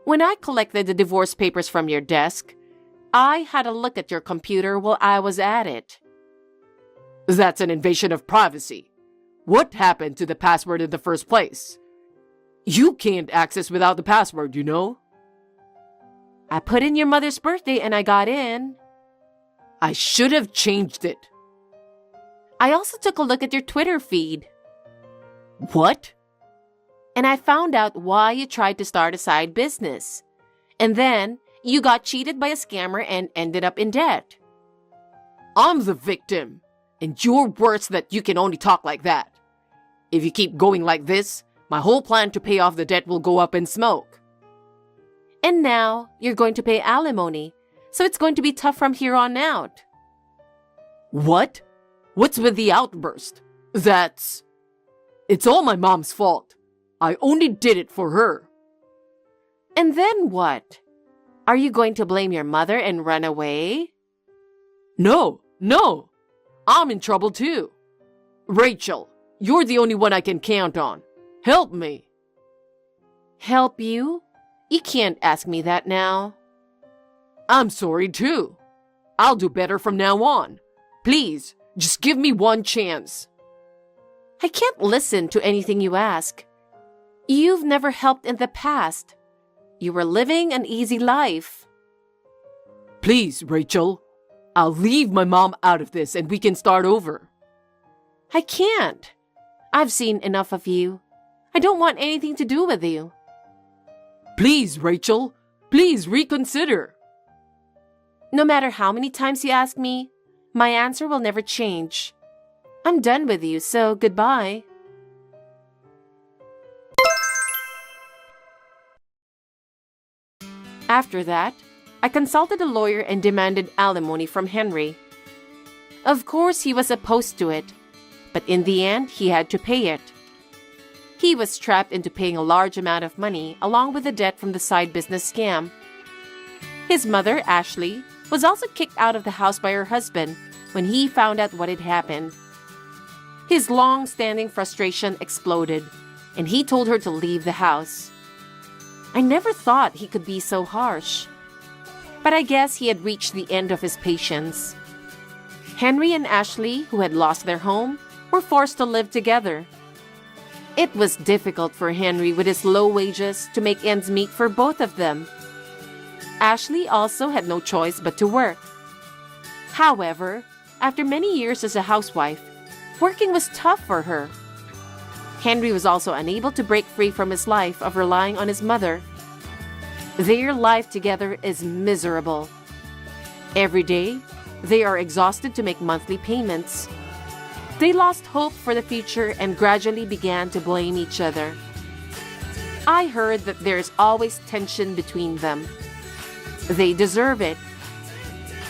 When I collected the divorce papers from your desk, I had a look at your computer while I was at it. That's an invasion of privacy. What happened to the password in the first place? You can't access without the password, you know? I put in your mother's birthday and I got in. I should have changed it. I also took a look at your Twitter feed. What? And I found out why you tried to start a side business. And then you got cheated by a scammer and ended up in debt. I'm the victim, and you're worse that you can only talk like that. If you keep going like this, my whole plan to pay off the debt will go up in smoke. And now you're going to pay alimony, so it's going to be tough from here on out. What? What's with the outburst? It's all my mom's fault. I only did it for her. And then what? Are you going to blame your mother and run away? No. I'm in trouble too. Rachel, you're the only one I can count on. Help me. Help you? You can't ask me that now. I'm sorry too. I'll do better from now on. Please, just give me one chance. I can't listen to anything you ask. You've never helped in the past. You were living an easy life. Please, Rachel. I'll leave my mom out of this and we can start over. I can't. I've seen enough of you. I don't want anything to do with you. Please, Rachel. Please reconsider. No matter how many times you ask me, my answer will never change. I'm done with you, so goodbye. After that, I consulted a lawyer and demanded alimony from Henry. Of course, he was opposed to it, but in the end, he had to pay it. He was trapped into paying a large amount of money along with the debt from the side business scam. His mother, Ashley, was also kicked out of the house by her husband when he found out what had happened. His long-standing frustration exploded, and he told her to leave the house. I never thought he could be so harsh. But I guess he had reached the end of his patience. Henry and Ashley, who had lost their home, were forced to live together. It was difficult for Henry with his low wages to make ends meet for both of them. Ashley also had no choice but to work. However, after many years as a housewife, working was tough for her. Henry was also unable to break free from his life of relying on his mother. Their life together is miserable. Every day, they are exhausted to make monthly payments. They lost hope for the future and gradually began to blame each other. I heard that there is always tension between them. They deserve it.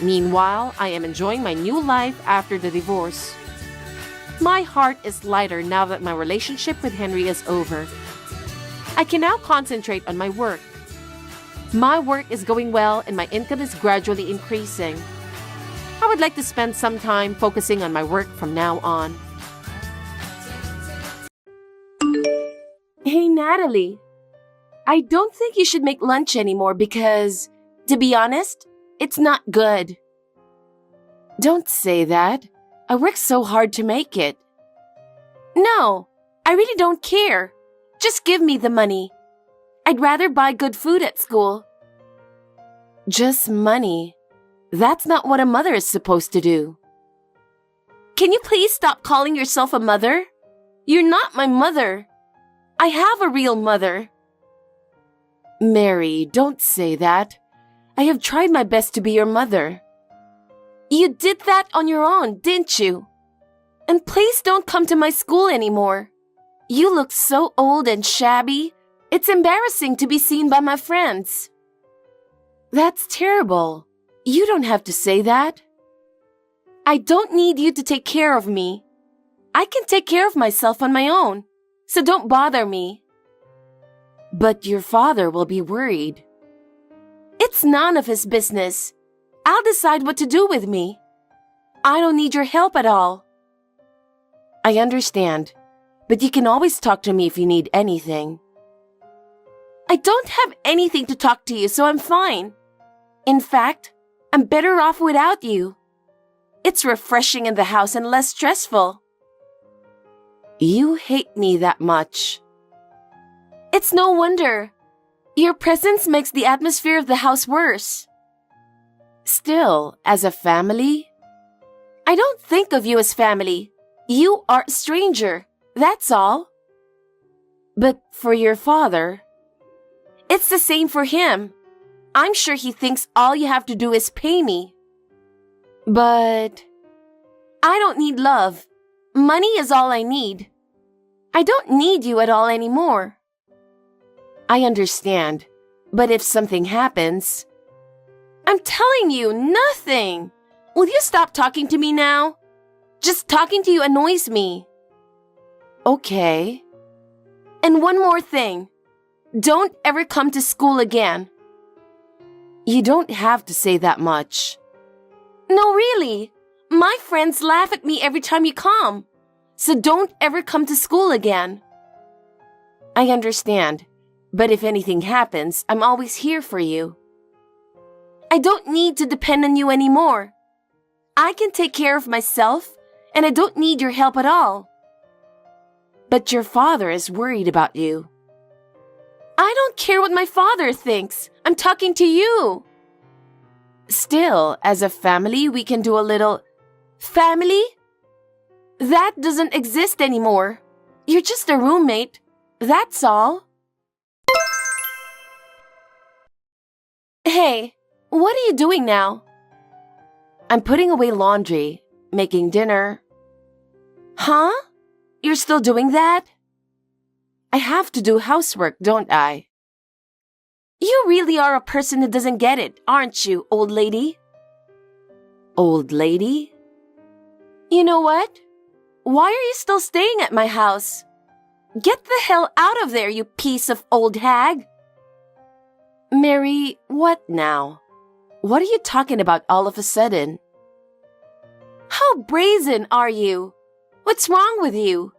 Meanwhile, I am enjoying my new life after the divorce. My heart is lighter now that my relationship with Henry is over. I can now concentrate on my work. My work is going well and my income is gradually increasing. I would like to spend some time focusing on my work from now on. Hey, Natalie. I don't think you should make lunch anymore because, to be honest, it's not good. Don't say that. I worked so hard to make it. No, I really don't care. Just give me the money. I'd rather buy good food at school. Just money. That's not what a mother is supposed to do. Can you please stop calling yourself a mother? You're not my mother. I have a real mother. Mary, don't say that. I have tried my best to be your mother. You did that on your own, didn't you? And please don't come to my school anymore. You look so old and shabby. It's embarrassing to be seen by my friends. That's terrible. You don't have to say that. I don't need you to take care of me. I can take care of myself on my own, so don't bother me. But your father will be worried. It's none of his business. I'll decide what to do with me. I don't need your help at all. I understand, but you can always talk to me if you need anything. I don't have anything to talk to you, so I'm fine. In fact, I'm better off without you. It's refreshing in the house and less stressful. You hate me that much. It's no wonder. Your presence makes the atmosphere of the house worse. Still, as a family, I don't think of you as family. You are a stranger, that's all. But for your father, it's the same for him. I'm sure he thinks all you have to do is pay me. But I don't need love. Money is all I need. I don't need you at all anymore. I understand, but if something happens... I'm telling you, nothing. Will you stop talking to me now? Just talking to you annoys me. Okay. And one more thing. Don't ever come to school again. You don't have to say that much. No, really. My friends laugh at me every time you come. So don't ever come to school again. I understand. But if anything happens, I'm always here for you. I don't need to depend on you anymore. I can take care of myself, and I don't need your help at all. But your father is worried about you. I don't care what my father thinks. I'm talking to you. Still, as a family, we can do a little... Family? That doesn't exist anymore. You're just a roommate. That's all. Hey, what are you doing now? I'm putting away laundry, making dinner. Huh? You're still doing that? I have to do housework, don't I? You really are a person who doesn't get it, aren't you, old lady? Old lady? You know what? Why are you still staying at my house? Get the hell out of there, you piece of old hag! Mary, what now? What are you talking about all of a sudden? How brazen are you? What's wrong with you?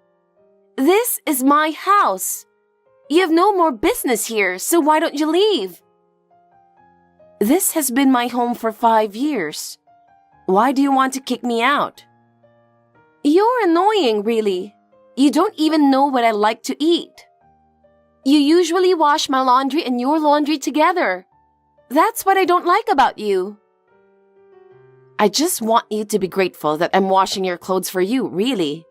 This is my house. You have no more business here, so why don't you leave? This has been my home for 5 years. Why do you want to kick me out? You're annoying, really. You don't even know what I like to eat. You usually wash my laundry and your laundry together. That's what I don't like about you. I just want you to be grateful that I'm washing your clothes for you, really.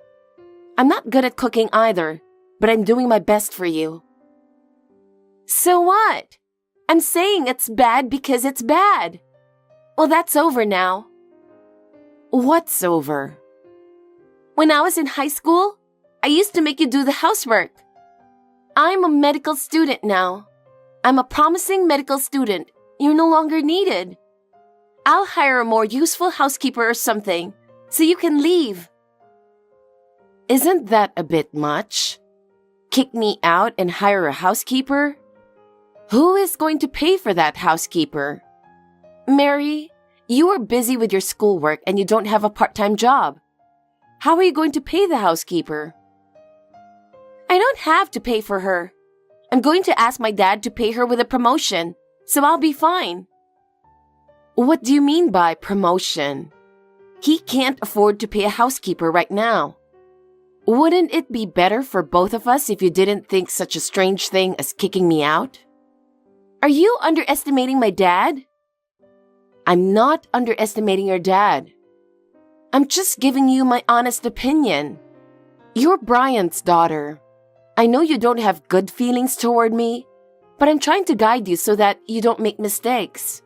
I'm not good at cooking either, but I'm doing my best for you. So what? I'm saying it's bad because it's bad. Well, that's over now. What's over? When I was in high school, I used to make you do the housework. I'm a medical student now. I'm a promising medical student. You're no longer needed. I'll hire a more useful housekeeper or something, so you can leave. Isn't that a bit much? Kick me out and hire a housekeeper? Who is going to pay for that housekeeper? Mary, you are busy with your schoolwork and you don't have a part-time job. How are you going to pay the housekeeper? I don't have to pay for her. I'm going to ask my dad to pay her with a promotion, so I'll be fine. What do you mean by promotion? He can't afford to pay a housekeeper right now. Wouldn't it be better for both of us if you didn't think such a strange thing as kicking me out? Are you underestimating my dad? I'm not underestimating your dad. I'm just giving you my honest opinion. You're Brian's daughter. I know you don't have good feelings toward me, but I'm trying to guide you so that you don't make mistakes.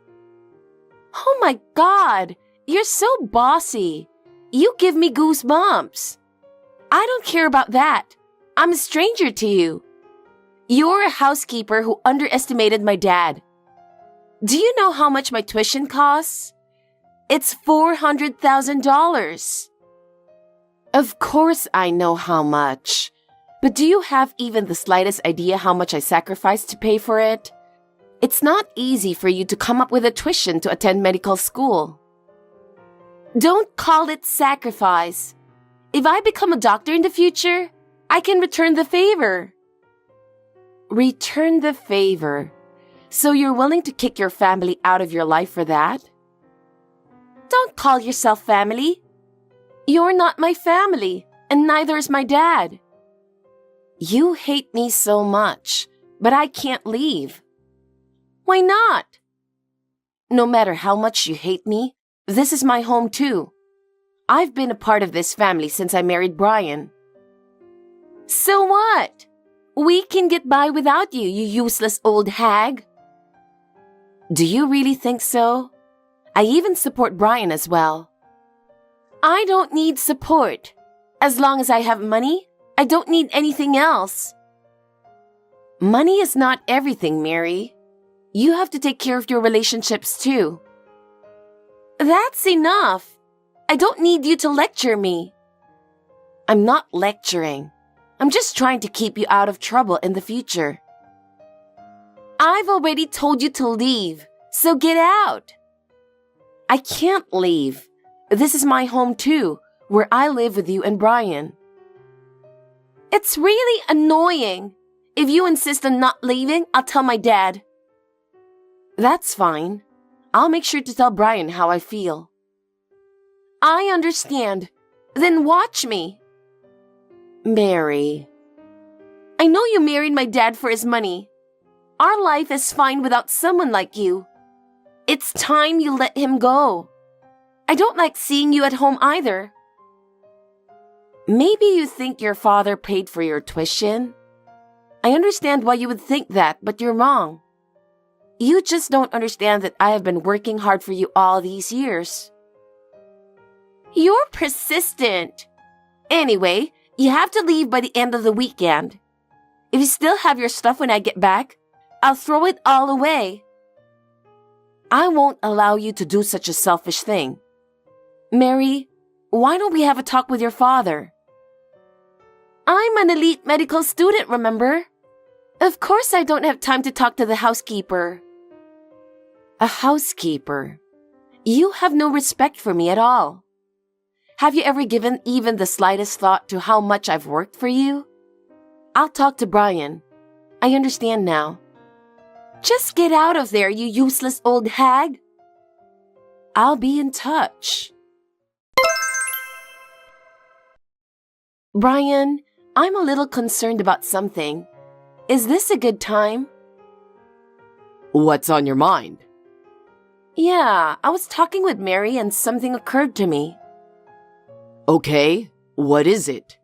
Oh my God, you're so bossy. You give me goosebumps. I don't care about that. I'm a stranger to you. You're a housekeeper who underestimated my dad. Do you know how much my tuition costs? It's $400,000. Of course I know how much. But do you have even the slightest idea how much I sacrificed to pay for it? It's not easy for you to come up with a tuition to attend medical school. Don't call it sacrifice. If I become a doctor in the future, I can return the favor. Return the favor? So you're willing to kick your family out of your life for that? Don't call yourself family. You're not my family, and neither is my dad. You hate me so much, but I can't leave. Why not? No matter how much you hate me, this is my home too. I've been a part of this family since I married Brian. So what? We can get by without you, you useless old hag. Do you really think so? I even support Brian as well. I don't need support. As long as I have money, I don't need anything else. Money is not everything, Mary. You have to take care of your relationships too. That's enough. I don't need you to lecture me. I'm not lecturing. I'm just trying to keep you out of trouble in the future. I've already told you to leave, so get out. I can't leave. This is my home too, where I live with you and Brian. It's really annoying. If you insist on not leaving, I'll tell my dad. That's fine. I'll make sure to tell Brian how I feel. I understand. Then watch me. Mary. I know you married my dad for his money. Our life is fine without someone like you. It's time you let him go. I don't like seeing you at home either. Maybe you think your father paid for your tuition. I understand why you would think that, but you're wrong. You just don't understand that I have been working hard for you all these years. You're persistent. Anyway, you have to leave by the end of the weekend. If you still have your stuff when I get back, I'll throw it all away. I won't allow you to do such a selfish thing. Mary, why don't we have a talk with your father? I'm an elite medical student, remember? Of course I don't have time to talk to the housekeeper. A housekeeper? You have no respect for me at all. Have you ever given even the slightest thought to how much I've worked for you? I'll talk to Brian. I understand now. Just get out of there, you useless old hag. I'll be in touch. Brian, I'm a little concerned about something. Is this a good time? What's on your mind? Yeah, I was talking with Mary and something occurred to me. Okay, what is it?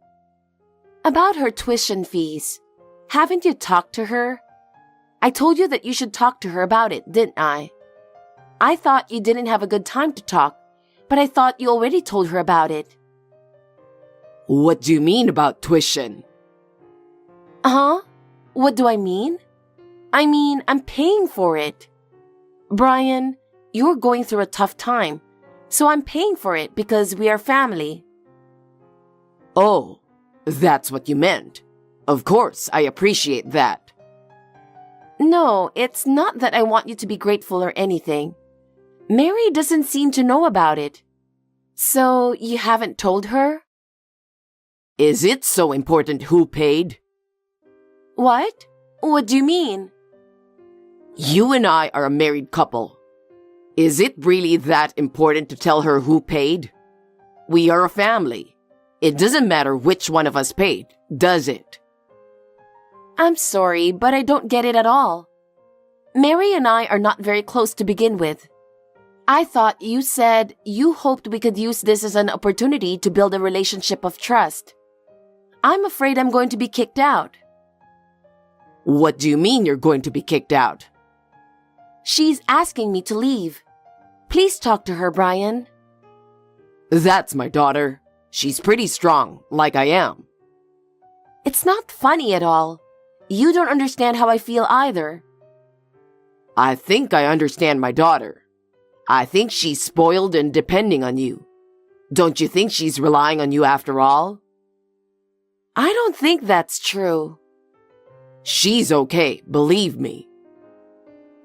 About her tuition fees. Haven't you talked to her? I told you that you should talk to her about it, didn't I? I thought you didn't have a good time to talk, but I thought you already told her about it. What do you mean about tuition? Huh? What do I mean? I mean, I'm paying for it. Brian, you're going through a tough time, so I'm paying for it because we are family. Oh, that's what you meant. Of course, I appreciate that. No, it's not that I want you to be grateful or anything. Mary doesn't seem to know about it. So, you haven't told her? Is it so important who paid? What? What do you mean? You and I are a married couple. Is it really that important to tell her who paid? We are a family. It doesn't matter which one of us paid, does it? I'm sorry, but I don't get it at all. Mary and I are not very close to begin with. I thought you said you hoped we could use this as an opportunity to build a relationship of trust. I'm afraid I'm going to be kicked out. What do you mean you're going to be kicked out? She's asking me to leave. Please talk to her, Brian. That's my daughter. She's pretty strong, like I am. It's not funny at all. You don't understand how I feel either. I think I understand my daughter. I think she's spoiled and depending on you. Don't you think she's relying on you after all? I don't think that's true. She's okay, believe me.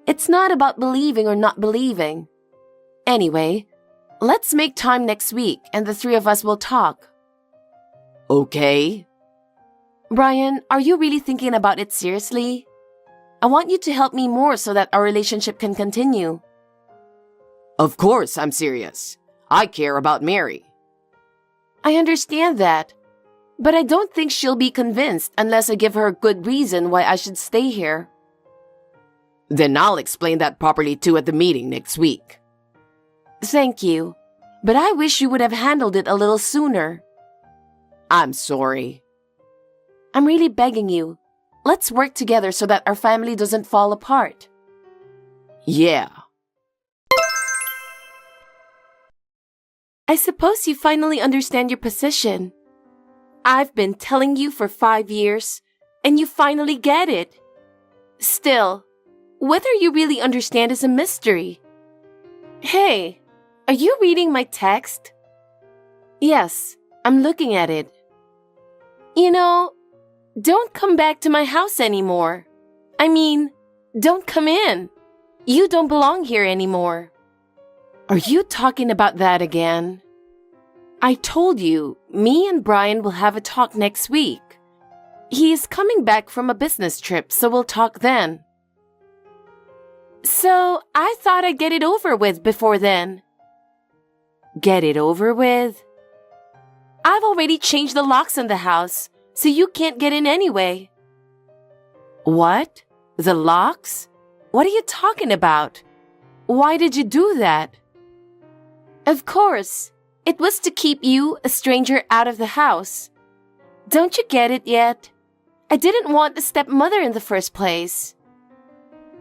It's not about believing or not believing. Anyway, let's make time next week and the three of us will talk. Okay. Brian, are you really thinking about it seriously? I want you to help me more so that our relationship can continue. Of course I'm serious. I care about Mary. I understand that, but I don't think she'll be convinced unless I give her a good reason why I should stay here. Then I'll explain that properly too at the meeting next week. Thank you, but I wish you would have handled it a little sooner. I'm sorry. I'm really begging you. Let's work together so that our family doesn't fall apart. Yeah. I suppose you finally understand your position. I've been telling you for 5 years, and you finally get it. Still, whether you really understand is a mystery. Hey, are you reading my text? Yes, I'm looking at it. You know, don't come back to my house anymore. I mean, don't come in. You don't belong here anymore. Are you talking about that again? I told you, me and Brian will have a talk next week. He is coming back from a business trip, so we'll talk then. So, I thought I'd get it over with before then. Get it over with? I've already changed the locks in the house, so you can't get in anyway. What? The locks? What are you talking about? Why did you do that? Of course, it was to keep you, a stranger, out of the house. Don't you get it yet? I didn't want a stepmother in the first place.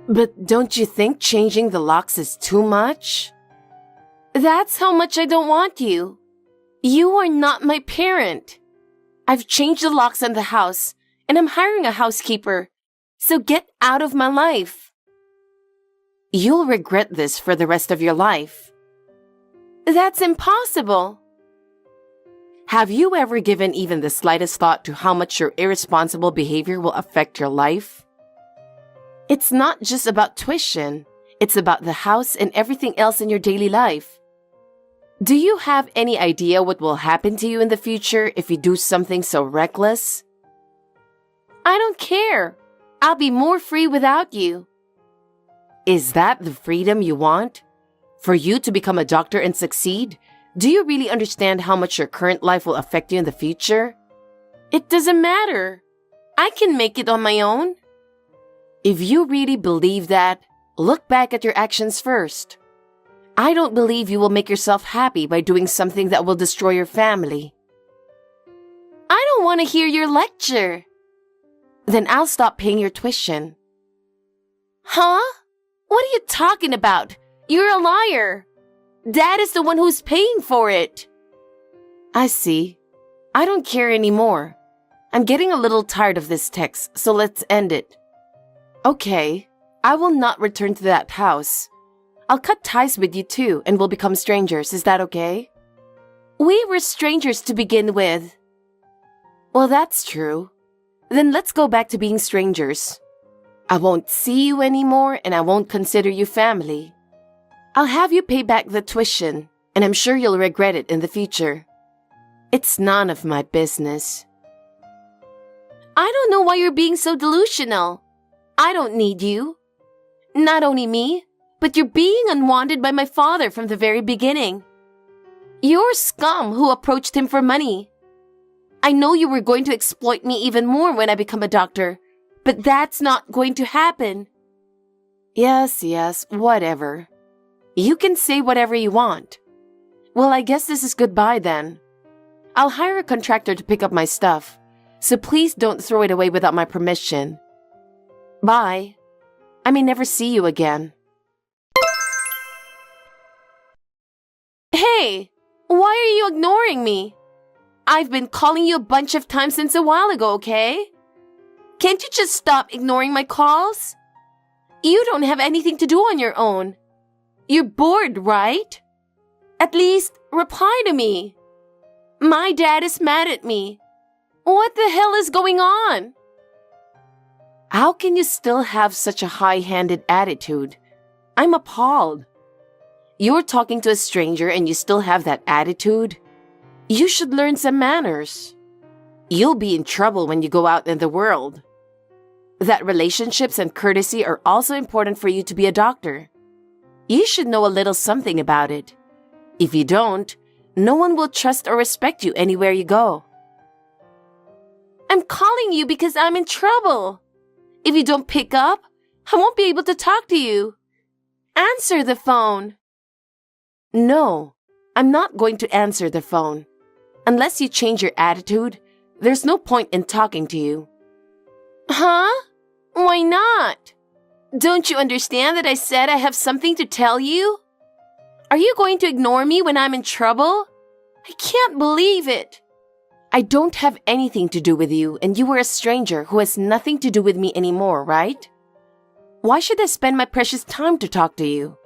But don't you think changing the locks is too much? That's how much I don't want you. You are not my parent. I've changed the locks on the house, and I'm hiring a housekeeper. So get out of my life. You'll regret this for the rest of your life. That's impossible. Have you ever given even the slightest thought to how much your irresponsible behavior will affect your life? It's not just about tuition. It's about the house and everything else in your daily life. Do you have any idea what will happen to you in the future if you do something so reckless? I don't care. I'll be more free without you. Is that the freedom you want? For you to become a doctor and succeed? Do you really understand how much your current life will affect you in the future? It doesn't matter. I can make it on my own. If you really believe that, look back at your actions first. I don't believe you will make yourself happy by doing something that will destroy your family. I don't want to hear your lecture. Then I'll stop paying your tuition. Huh? What are you talking about? You're a liar. Dad is the one who's paying for it. I see. I don't care anymore. I'm getting a little tired of this text, so let's end it. Okay, I will not return to that house. I'll cut ties with you too, and we'll become strangers. Is that okay? We were strangers to begin with. Well, that's true. Then let's go back to being strangers. I won't see you anymore, and I won't consider you family. I'll have you pay back the tuition, and I'm sure you'll regret it in the future. It's none of my business. I don't know why you're being so delusional. I don't need you. Not only me, but you're being unwanted by my father from the very beginning. You're scum who approached him for money. I know you were going to exploit me even more when I become a doctor, but that's not going to happen. Yes, whatever. You can say whatever you want. Well, I guess this is goodbye then. I'll hire a contractor to pick up my stuff, so please don't throw it away without my permission. Bye. I may never see you again. Hey, why are you ignoring me? I've been calling you a bunch of times since a while ago, okay? Can't you just stop ignoring my calls? You don't have anything to do on your own. You're bored, right? At least reply to me. My dad is mad at me. What the hell is going on? How can you still have such a high-handed attitude? I'm appalled. You're talking to a stranger and you still have that attitude? You should learn some manners. You'll be in trouble when you go out in the world. That relationships and courtesy are also important for you to be a doctor. You should know a little something about it. If you don't, no one will trust or respect you anywhere you go. I'm calling you because I'm in trouble. If you don't pick up, I won't be able to talk to you. Answer the phone. No, I'm not going to answer the phone. Unless you change your attitude, there's no point in talking to you. Huh? Why not? Don't you understand that I said I have something to tell you? Are you going to ignore me when I'm in trouble? I can't believe it. I don't have anything to do with you, and you are a stranger who has nothing to do with me anymore, right? Why should I spend my precious time to talk to you?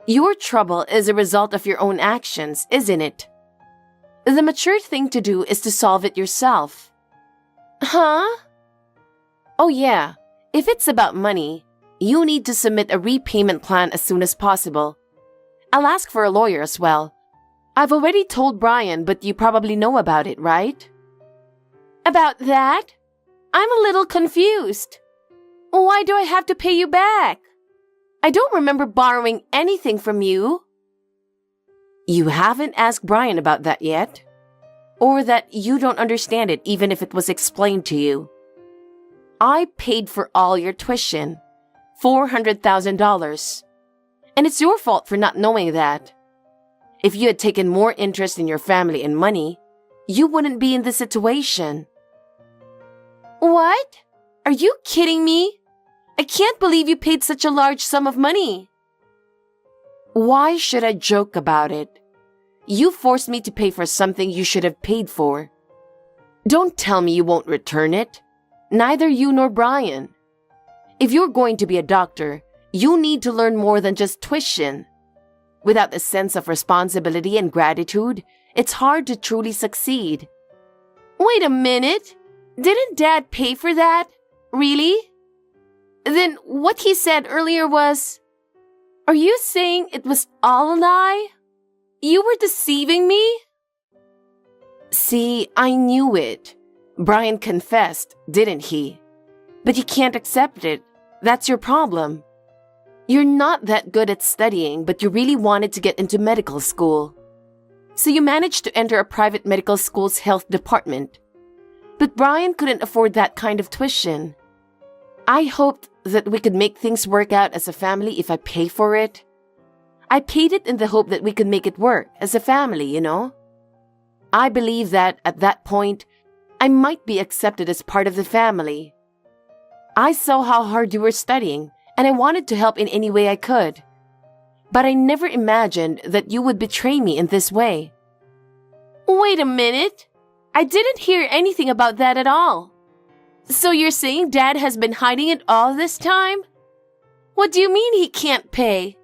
Your trouble is a result of your own actions, isn't it? The mature thing to do is to solve it yourself. Huh? Oh yeah, if it's about money, you need to submit a repayment plan as soon as possible. I'll ask for a lawyer as well. I've already told Brian, but you probably know about it, right? About that? I'm a little confused. Why do I have to pay you back? I don't remember borrowing anything from you. You haven't asked Brian about that yet? Or that you don't understand it even if it was explained to you? I paid for all your tuition, $400,000. And it's your fault for not knowing that. If you had taken more interest in your family and money, you wouldn't be in this situation. What? Are you kidding me? I can't believe you paid such a large sum of money. Why should I joke about it? You forced me to pay for something you should have paid for. Don't tell me you won't return it. Neither you nor Brian. If you're going to be a doctor, you need to learn more than just tuition. Without a sense of responsibility and gratitude, it's hard to truly succeed. Wait a minute. Didn't Dad pay for that? Really? Then what he said earlier was... Are you saying it was all a lie? You were deceiving me? See, I knew it. Brian confessed, didn't he? But you can't accept it. That's your problem. You're not that good at studying, but you really wanted to get into medical school. So you managed to enter a private medical school's health department. But Brian couldn't afford that kind of tuition. I hoped that we could make things work out as a family if I pay for it. I paid it in the hope that we could make it work as a family, you know? I believe that at that point, I might be accepted as part of the family. I saw how hard you were studying, and I wanted to help in any way I could. But I never imagined that you would betray me in this way. Wait a minute. I didn't hear anything about that at all. So you're saying Dad has been hiding it all this time? What do you mean he can't pay?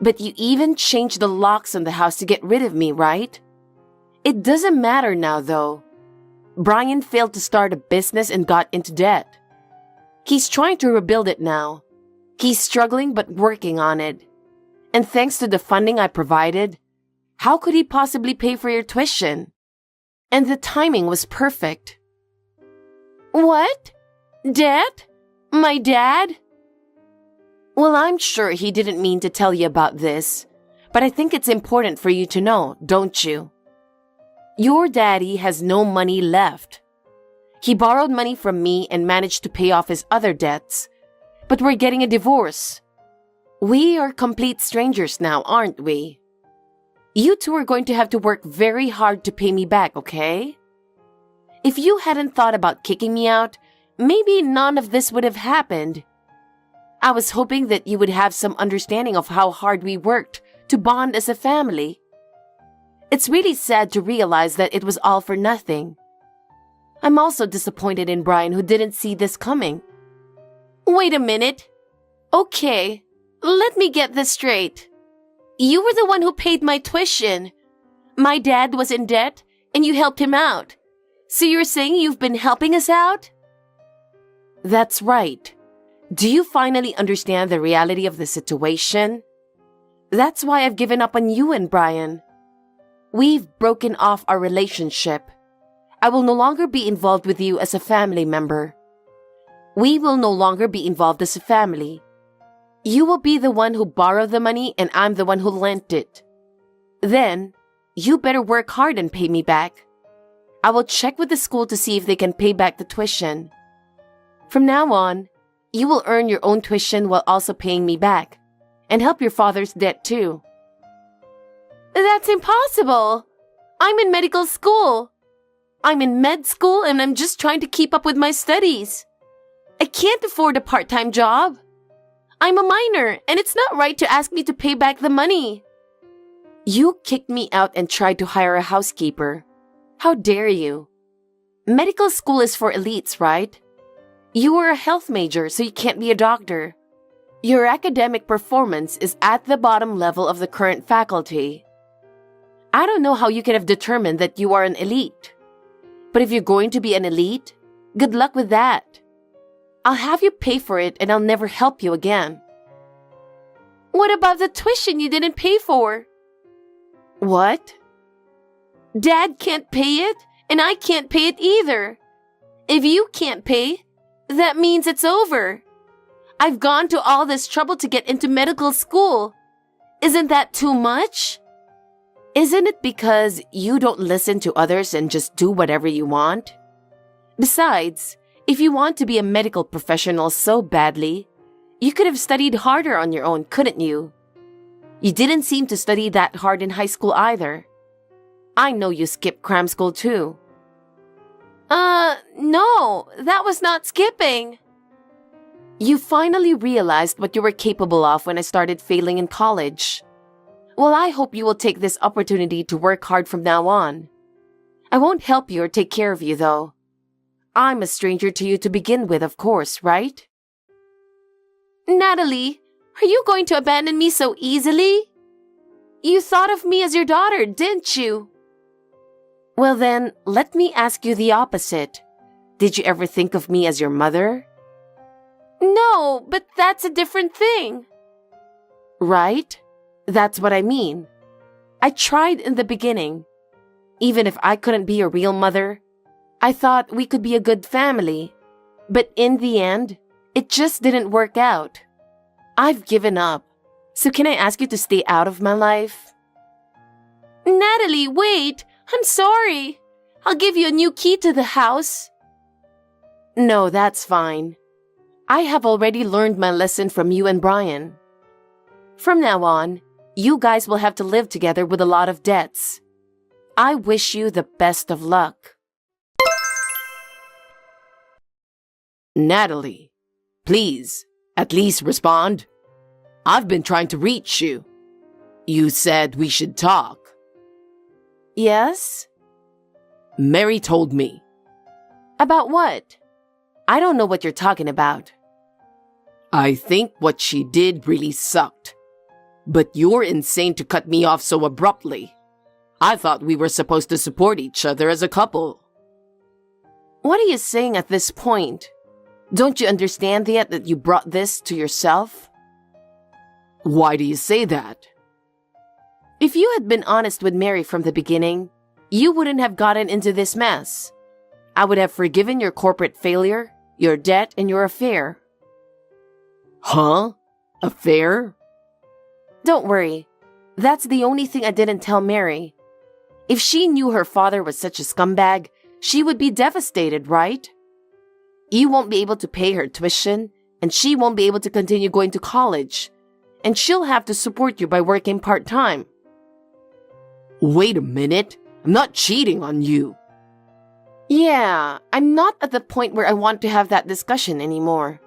But you even changed the locks on the house to get rid of me, right? It doesn't matter now, though. Brian failed to start a business and got into debt. He's trying to rebuild it now. He's struggling but working on it. And thanks to the funding I provided, how could he possibly pay for your tuition? And the timing was perfect. What? Dad? My dad? Well, I'm sure he didn't mean to tell you about this, but I think it's important for you to know, don't you? Your daddy has no money left. He borrowed money from me and managed to pay off his other debts, but we're getting a divorce. We are complete strangers now, aren't we? You two are going to have to work very hard to pay me back, okay? If you hadn't thought about kicking me out, maybe none of this would have happened. I was hoping that you would have some understanding of how hard we worked to bond as a family. It's really sad to realize that it was all for nothing. I'm also disappointed in Brian, who didn't see this coming. Wait a minute. Okay, let me get this straight. You were the one who paid my tuition. My dad was in debt, and you helped him out. So you're saying you've been helping us out? That's right. Do you finally understand the reality of the situation? That's why I've given up on you and Brian. We've broken off our relationship. I will no longer be involved with you as a family member. We will no longer be involved as a family. You will be the one who borrowed the money and I'm the one who lent it. Then, you better work hard and pay me back. I will check with the school to see if they can pay back the tuition. From now on, you will earn your own tuition while also paying me back, and help your father's debt too. That's impossible. I'm in medical school. I'm in med school and I'm just trying to keep up with my studies. I can't afford a part-time job. I'm a minor and it's not right to ask me to pay back the money. You kicked me out and tried to hire a housekeeper. How dare you? Medical school is for elites, right? You are a health major, so you can't be a doctor. Your academic performance is at the bottom level of the current faculty. I don't know how you could have determined that you are an elite. But if you're going to be an elite, good luck with that. I'll have you pay for it and I'll never help you again. What about the tuition you didn't pay for? What? Dad can't pay it, and I can't pay it either. If you can't pay, that means it's over. I've gone to all this trouble to get into medical school. Isn't that too much? Isn't it because you don't listen to others and just do whatever you want? Besides, if you want to be a medical professional so badly, you could have studied harder on your own, couldn't you? You didn't seem to study that hard in high school either. I know you skipped cram school too. No, that was not skipping. You finally realized what you were capable of when I started failing in college. Well, I hope you will take this opportunity to work hard from now on. I won't help you or take care of you, though. I'm a stranger to you to begin with, of course, right? Natalie, are you going to abandon me so easily? You thought of me as your daughter, didn't you? Well then, let me ask you the opposite. Did you ever think of me as your mother? No, but that's a different thing. Right? That's what I mean. I tried in the beginning. Even if I couldn't be a real mother, I thought we could be a good family. But in the end, it just didn't work out. I've given up. So can I ask you to stay out of my life? Natalie, wait! I'm sorry. I'll give you a new key to the house. No, that's fine. I have already learned my lesson from you and Brian. From now on, you guys will have to live together with a lot of debts. I wish you the best of luck. Natalie, please, at least respond. I've been trying to reach you. You said we should talk. Yes? Mary told me. About what? I don't know what you're talking about. I think what she did really sucked. But you're insane to cut me off so abruptly. I thought we were supposed to support each other as a couple. What are you saying at this point? Don't you understand yet that you brought this to yourself? Why do you say that? If you had been honest with Mary from the beginning, you wouldn't have gotten into this mess. I would have forgiven your corporate failure, your debt, and your affair. Huh? Affair? Don't worry. That's the only thing I didn't tell Mary. If she knew her father was such a scumbag, she would be devastated, right? You won't be able to pay her tuition, and she won't be able to continue going to college, and she'll have to support you by working part-time. Wait a minute. I'm not cheating on you. Yeah, I'm not at the point where I want to have that discussion anymore.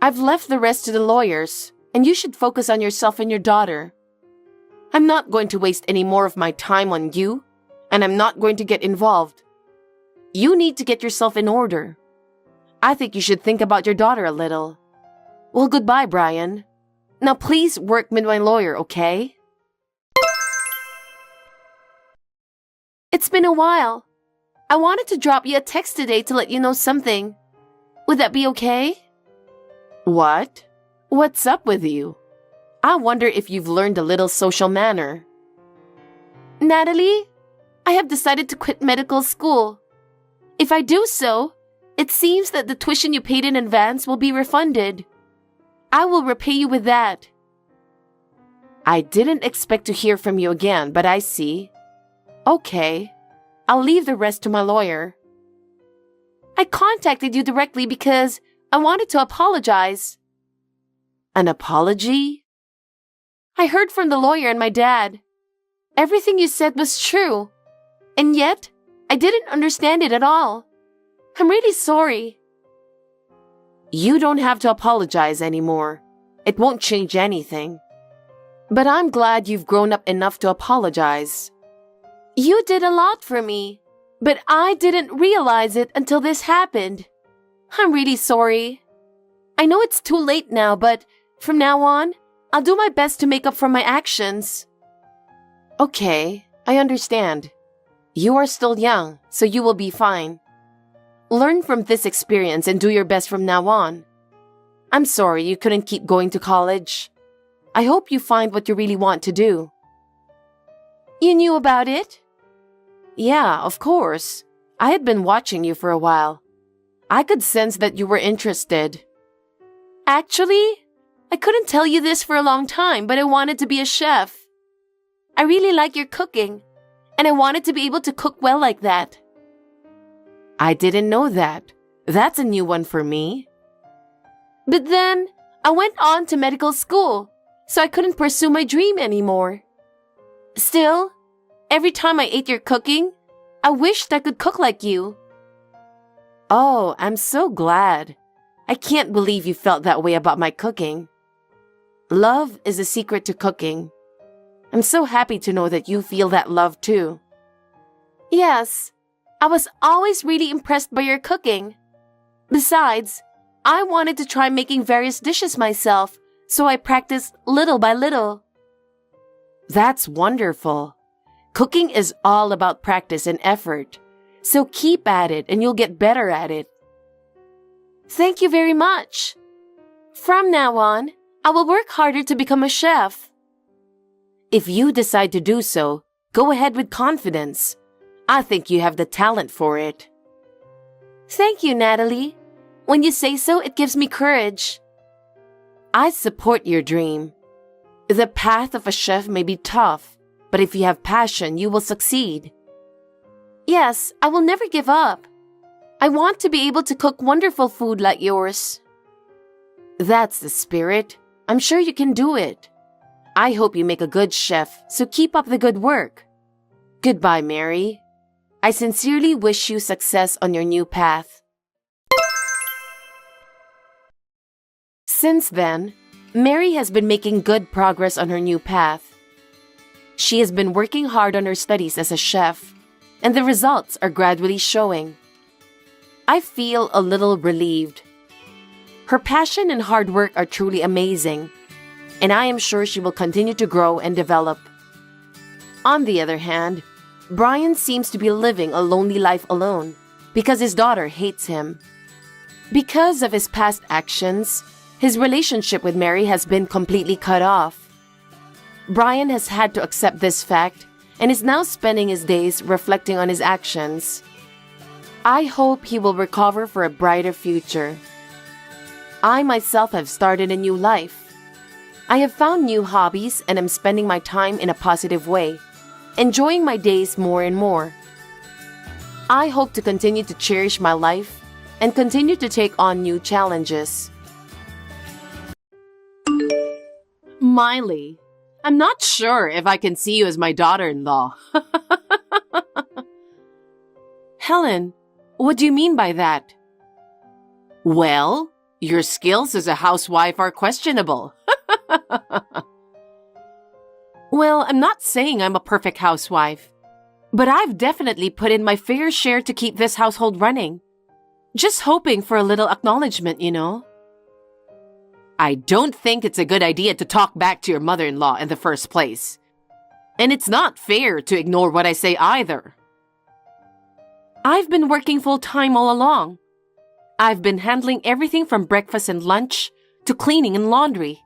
I've left the rest to the lawyers, and you should focus on yourself and your daughter. I'm not going to waste any more of my time on you, and I'm not going to get involved. You need to get yourself in order. I think you should think about your daughter a little. Well, goodbye, Brian. Now please work with my lawyer, okay? It's been a while. I wanted to drop you a text today to let you know something. Would that be okay? What? What's up with you? I wonder if you've learned a little social manner. Natalie, I have decided to quit medical school. If I do so, it seems that the tuition you paid in advance will be refunded. I will repay you with that. I didn't expect to hear from you again, but I see. Okay, I'll leave the rest to my lawyer. I contacted you directly because I wanted to apologize. An apology? I heard from the lawyer and my dad. Everything you said was true, and yet I didn't understand it at all. I'm really sorry. You don't have to apologize anymore. It won't change anything. But I'm glad you've grown up enough to apologize. You did a lot for me, but I didn't realize it until this happened. I'm really sorry. I know it's too late now, but from now on, I'll do my best to make up for my actions. Okay, I understand. You are still young, so you will be fine. Learn from this experience and do your best from now on. I'm sorry you couldn't keep going to college. I hope you find what you really want to do. You knew about it? Yeah, of course. I had been watching you for a while. I could sense that you were interested. Actually, I couldn't tell you this for a long time, but I wanted to be a chef. I really like your cooking, and I wanted to be able to cook well like that. I didn't know that. That's a new one for me. But then, I went on to medical school, so I couldn't pursue my dream anymore. Still, every time I ate your cooking, I wished I could cook like you. Oh, I'm so glad. I can't believe you felt that way about my cooking. Love is the secret to cooking. I'm so happy to know that you feel that love too. Yes, I was always really impressed by your cooking. Besides, I wanted to try making various dishes myself, so I practiced little by little. That's wonderful. Cooking is all about practice and effort, so keep at it and you'll get better at it. Thank you very much. From now on, I will work harder to become a chef. If you decide to do so, go ahead with confidence. I think you have the talent for it. Thank you, Natalie. When you say so, it gives me courage. I support your dream. The path of a chef may be tough, but if you have passion, you will succeed. Yes, I will never give up. I want to be able to cook wonderful food like yours. That's the spirit. I'm sure you can do it. I hope you make a good chef, so keep up the good work. Goodbye, Mary. I sincerely wish you success on your new path. Since then, Mary has been making good progress on her new path. She has been working hard on her studies as a chef, and the results are gradually showing. I feel a little relieved. Her passion and hard work are truly amazing, and I am sure she will continue to grow and develop. On the other hand, Brian seems to be living a lonely life alone because his daughter hates him. Because of his past actions, his relationship with Mary has been completely cut off. Brian has had to accept this fact and is now spending his days reflecting on his actions. I hope he will recover for a brighter future. I myself have started a new life. I have found new hobbies and am spending my time in a positive way, enjoying my days more and more. I hope to continue to cherish my life and continue to take on new challenges. Miley, I'm not sure if I can see you as my daughter-in-law. Helen, what do you mean by that? Well, your skills as a housewife are questionable. Well, I'm not saying I'm a perfect housewife, but I've definitely put in my fair share to keep this household running. Just hoping for a little acknowledgement, you know. I don't think it's a good idea to talk back to your mother-in-law in the first place. And it's not fair to ignore what I say either. I've been working full-time all along. I've been handling everything from breakfast and lunch to cleaning and laundry.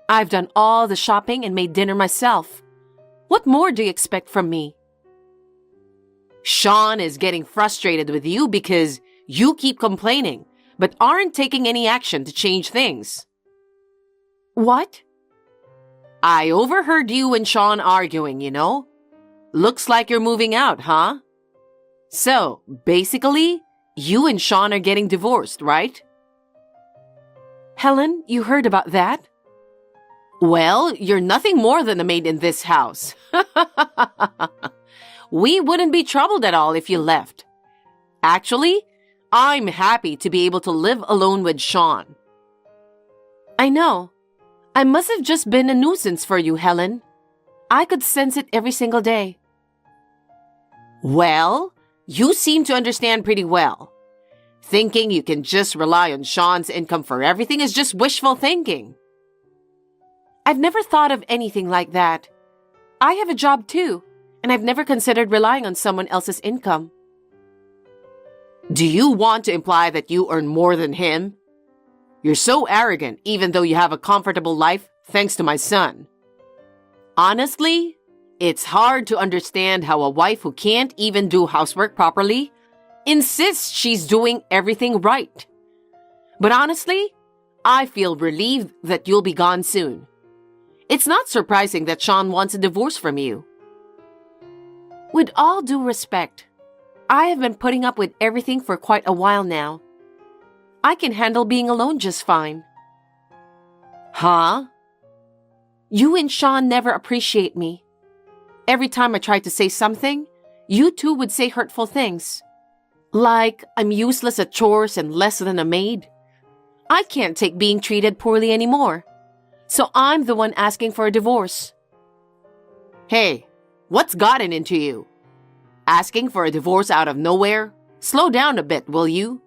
I've done all the shopping and made dinner myself. What more do you expect from me? Sean is getting frustrated with you because you keep complaining, but aren't taking any action to change things. What? I overheard you and Sean arguing, you know? Looks like you're moving out, huh? So, basically, you and Sean are getting divorced, right? Helen, you heard about that? Well, you're nothing more than a maid in this house. We wouldn't be troubled at all if you left. Actually, I'm happy to be able to live alone with Sean. I know. I must have just been a nuisance for you, Helen. I could sense it every single day. Well, you seem to understand pretty well. Thinking you can just rely on Sean's income for everything is just wishful thinking. I've never thought of anything like that. I have a job too, and I've never considered relying on someone else's income. Do you want to imply that you earn more than him? You're so arrogant, even though you have a comfortable life thanks to my son. Honestly, it's hard to understand how a wife who can't even do housework properly insists she's doing everything right. But honestly, I feel relieved that you'll be gone soon. It's not surprising that Sean wants a divorce from you. With all due respect, I have been putting up with everything for quite a while now. I can handle being alone just fine. Huh? You and Sean never appreciate me. Every time I try to say something, you two would say hurtful things. Like I'm useless at chores and less than a maid. I can't take being treated poorly anymore. So I'm the one asking for a divorce. Hey, what's gotten into you? Asking for a divorce out of nowhere? Slow down a bit, will you?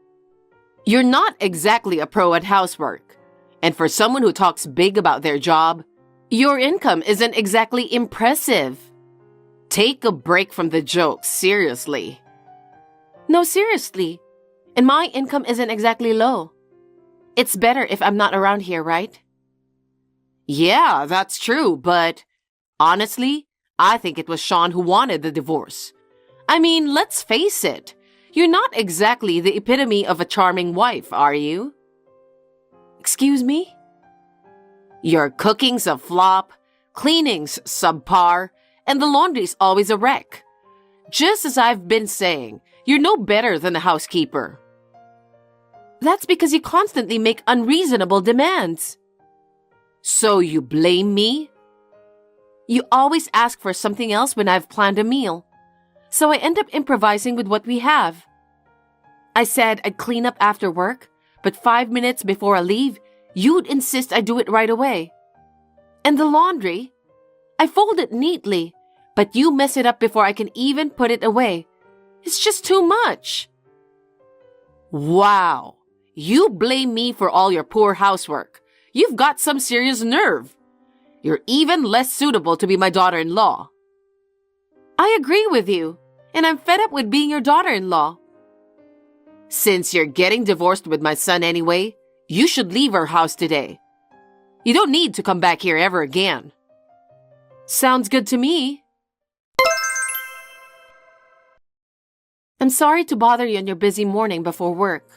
You're not exactly a pro at housework. And for someone who talks big about their job, your income isn't exactly impressive. Take a break from the jokes, seriously. No, seriously. And my income isn't exactly low. It's better if I'm not around here, right? Yeah, that's true, but honestly, I think it was Sean who wanted the divorce. I mean, let's face it. You're not exactly the epitome of a charming wife, are you? Excuse me? Your cooking's a flop, cleaning's subpar, and the laundry's always a wreck. Just as I've been saying, you're no better than a housekeeper. That's because you constantly make unreasonable demands. So you blame me? You always ask for something else when I've planned a meal. So I end up improvising with what we have. I said I'd clean up after work, but 5 minutes before I leave, you'd insist I do it right away. And the laundry? I fold it neatly, but you mess it up before I can even put it away. It's just too much. Wow. You blame me for all your poor housework. You've got some serious nerve. You're even less suitable to be my daughter-in-law. I agree with you, and I'm fed up with being your daughter-in-law. Since you're getting divorced with my son anyway, you should leave our house today. You don't need to come back here ever again. Sounds good to me. I'm sorry to bother you on your busy morning before work.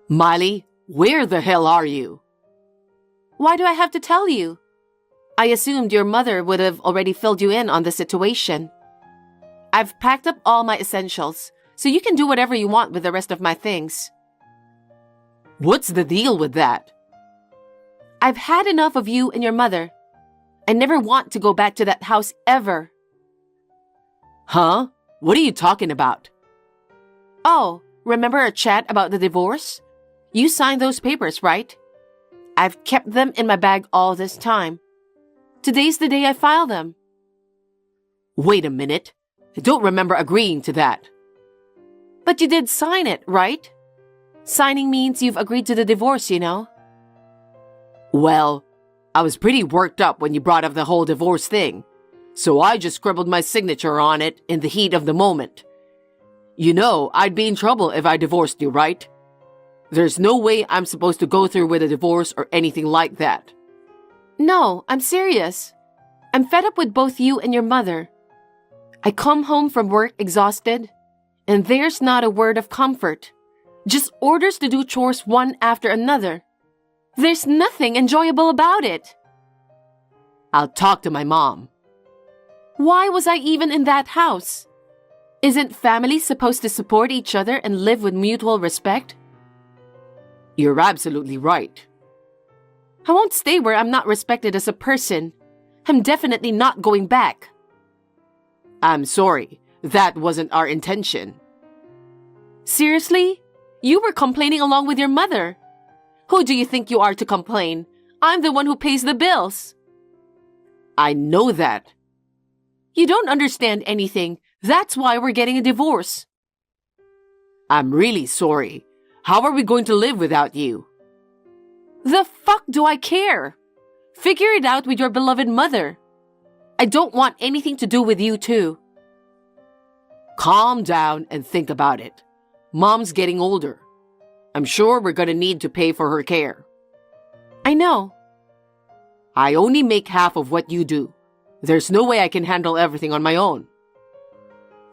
Miley, where the hell are you? Why do I have to tell you? I assumed your mother would have already filled you in on the situation. I've packed up all my essentials, so you can do whatever you want with the rest of my things. What's the deal with that? I've had enough of you and your mother. I never want to go back to that house ever. Huh? What are you talking about? Oh, remember our chat about the divorce? You signed those papers, right? I've kept them in my bag all this time. Today's the day I file them. Wait a minute. I don't remember agreeing to that. But you did sign it, right? Signing means you've agreed to the divorce, you know? Well, I was pretty worked up when you brought up the whole divorce thing, so I just scribbled my signature on it in the heat of the moment. You know, I'd be in trouble if I divorced you, right? There's no way I'm supposed to go through with a divorce or anything like that. No, I'm serious. I'm fed up with both you and your mother. I come home from work exhausted, and there's not a word of comfort. Just orders to do chores one after another. There's nothing enjoyable about it. I'll talk to my mom. Why was I even in that house? Isn't family supposed to support each other and live with mutual respect? You're absolutely right. I won't stay where I'm not respected as a person. I'm definitely not going back. I'm sorry. That wasn't our intention. Seriously? You were complaining along with your mother. Who do you think you are to complain? I'm the one who pays the bills. I know that. You don't understand anything. That's why we're getting a divorce. I'm really sorry. How are we going to live without you? The fuck do I care? Figure it out with your beloved mother. I don't want anything to do with you too. Calm down and think about it. Mom's getting older. I'm sure we're gonna need to pay for her care. I know. I only make half of what you do. There's no way I can handle everything on my own.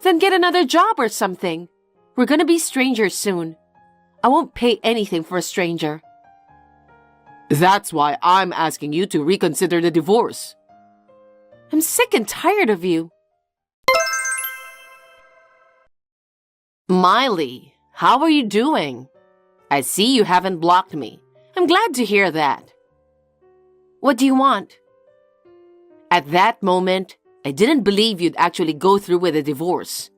Then get another job or something. We're gonna be strangers soon. I won't pay anything for a stranger. That's why I'm asking you to reconsider the divorce. I'm sick and tired of you. Miley, how are you doing? I see you haven't blocked me. I'm glad to hear that. What do you want? At that moment, I didn't believe you'd actually go through with a divorce.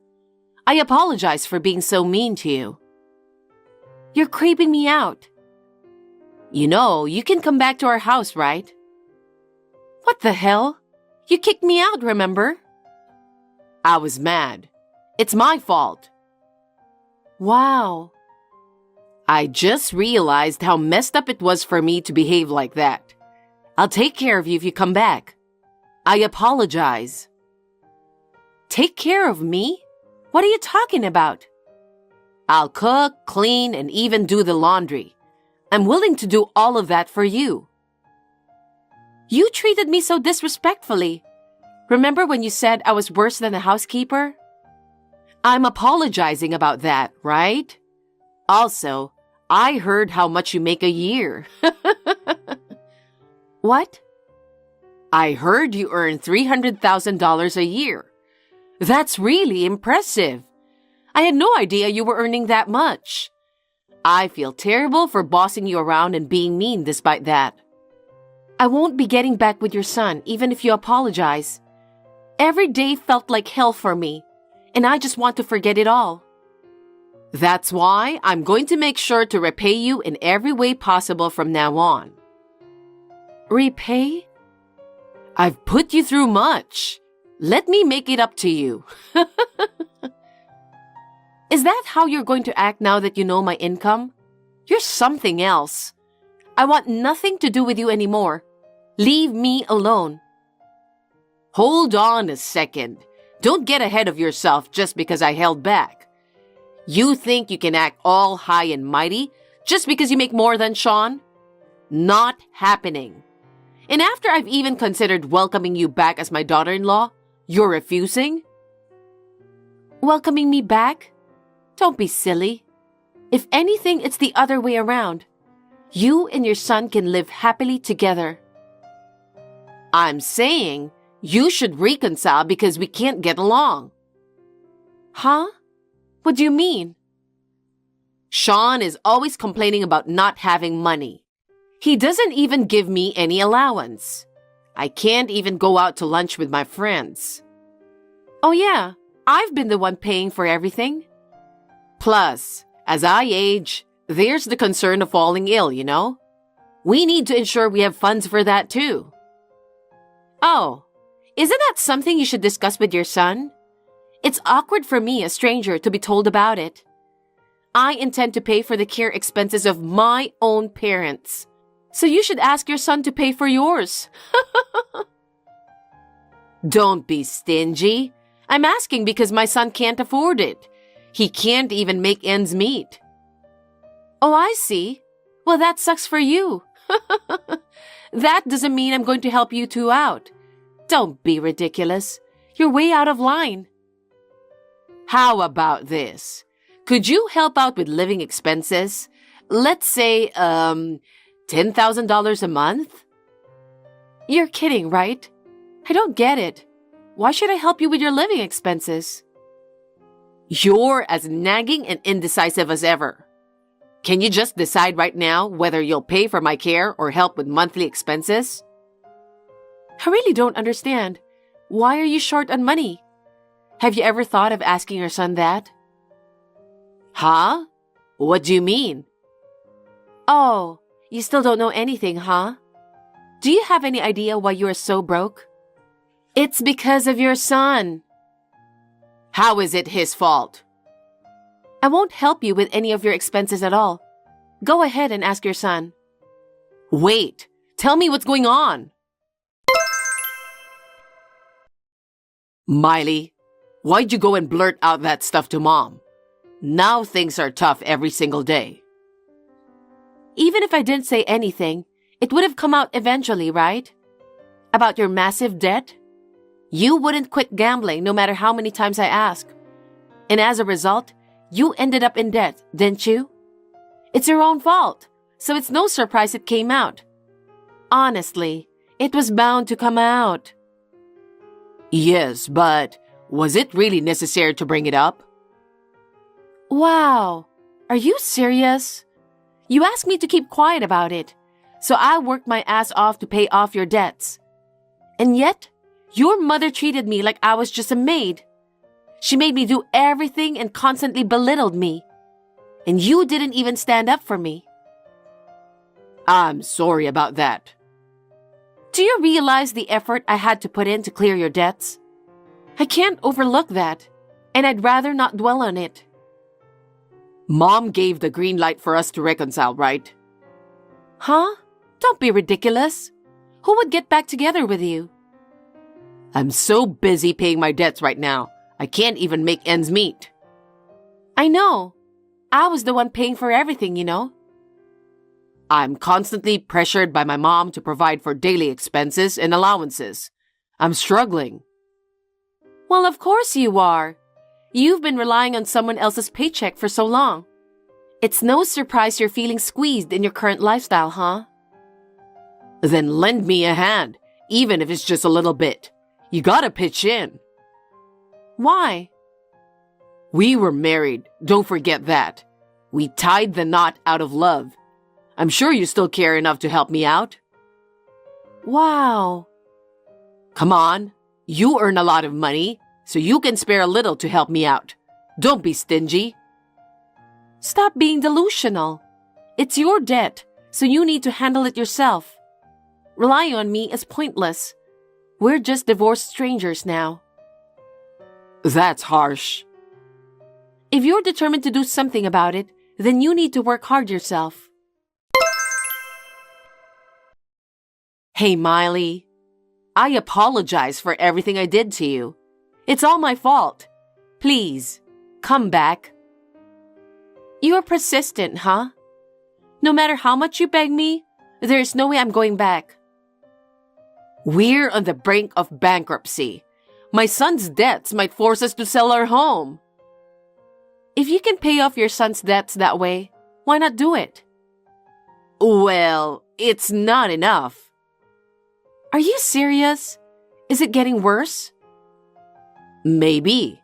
I apologize for being so mean to you. You're creeping me out. You know, you can come back to our house, right? What the hell? You kicked me out, remember? I was mad. It's my fault. Wow. I just realized how messed up it was for me to behave like that. I'll take care of you if you come back. I apologize. Take care of me? What are you talking about? I'll cook, clean, and even do the laundry. I'm willing to do all of that for you. You treated me so disrespectfully. Remember when you said I was worse than a housekeeper? I'm apologizing about that, right? Also, I heard how much you make a year. What? I heard you earn $300,000 a year. That's really impressive. I had no idea you were earning that much. I feel terrible for bossing you around and being mean despite that. I won't be getting back with your son, even if you apologize. Every day felt like hell for me, and I just want to forget it all. That's why I'm going to make sure to repay you in every way possible from now on. Repay? I've put you through much. Let me make it up to you. Is that how you're going to act now that you know my income? You're something else. I want nothing to do with you anymore. Leave me alone. Hold on a second. Don't get ahead of yourself just because I held back. You think you can act all high and mighty just because you make more than Sean? Not happening. And after I've even considered welcoming you back as my daughter-in-law, you're refusing? Welcoming me back? Don't be silly. If anything, it's the other way around. You and your son can live happily together. I'm saying you should reconcile because we can't get along. Huh? What do you mean? Sean is always complaining about not having money. He doesn't even give me any allowance. I can't even go out to lunch with my friends. Oh yeah, I've been the one paying for everything. Plus, as I age, there's the concern of falling ill, you know? We need to ensure we have funds for that too. Oh, isn't that something you should discuss with your son? It's awkward for me, a stranger, to be told about it. I intend to pay for the care expenses of my own parents. So you should ask your son to pay for yours. Don't be stingy. I'm asking because my son can't afford it. He can't even make ends meet. Oh, I see. Well, that sucks for you. That doesn't mean I'm going to help you two out. Don't be ridiculous. You're way out of line. How about this? Could you help out with living expenses? Let's say, $10,000 a month? You're kidding, right? I don't get it. Why should I help you with your living expenses? You're as nagging and indecisive as ever. Can you just decide right now whether you'll pay for my care or help with monthly expenses? I really don't understand. Why are you short on money? Have you ever thought of asking your son that? Huh? What do you mean? Oh, you still don't know anything, huh? Do you have any idea why you are so broke? It's because of your son. How is it his fault? I won't help you with any of your expenses at all. Go ahead and ask your son. Wait, tell me what's going on. Miley, why'd you go and blurt out that stuff to Mom? Now things are tough every single day. Even if I didn't say anything, it would have come out eventually, right? About your massive debt? You wouldn't quit gambling no matter how many times I ask. And as a result, you ended up in debt, didn't you? It's your own fault, so it's no surprise it came out. Honestly, it was bound to come out. Yes, but was it really necessary to bring it up? Wow, are you serious? You asked me to keep quiet about it, so I worked my ass off to pay off your debts. And yet, your mother treated me like I was just a maid. She made me do everything and constantly belittled me. And you didn't even stand up for me. I'm sorry about that. Do you realize the effort I had to put in to clear your debts? I can't overlook that, and I'd rather not dwell on it. Mom gave the green light for us to reconcile, right? Huh? Don't be ridiculous. Who would get back together with you? I'm so busy paying my debts right now, I can't even make ends meet. I know. I was the one paying for everything, you know. I'm constantly pressured by my mom to provide for daily expenses and allowances. I'm struggling. Well, of course you are. You've been relying on someone else's paycheck for so long. It's no surprise you're feeling squeezed in your current lifestyle, huh? Then lend me a hand, even if it's just a little bit. You gotta pitch in. Why? We were married, don't forget that. We tied the knot out of love. I'm sure you still care enough to help me out. Wow. Come on, you earn a lot of money, so you can spare a little to help me out. Don't be stingy. Stop being delusional. It's your debt, so you need to handle it yourself. Relying on me is pointless. We're just divorced strangers now. That's harsh. If you're determined to do something about it, then you need to work hard yourself. Hey, Miley. I apologize for everything I did to you. It's all my fault. Please, come back. You're persistent, huh? No matter how much you beg me, there's no way I'm going back. We're on the brink of bankruptcy. My son's debts might force us to sell our home. If you can pay off your son's debts that way, why not do it? Well, it's not enough. Are you serious? Is it getting worse? Maybe.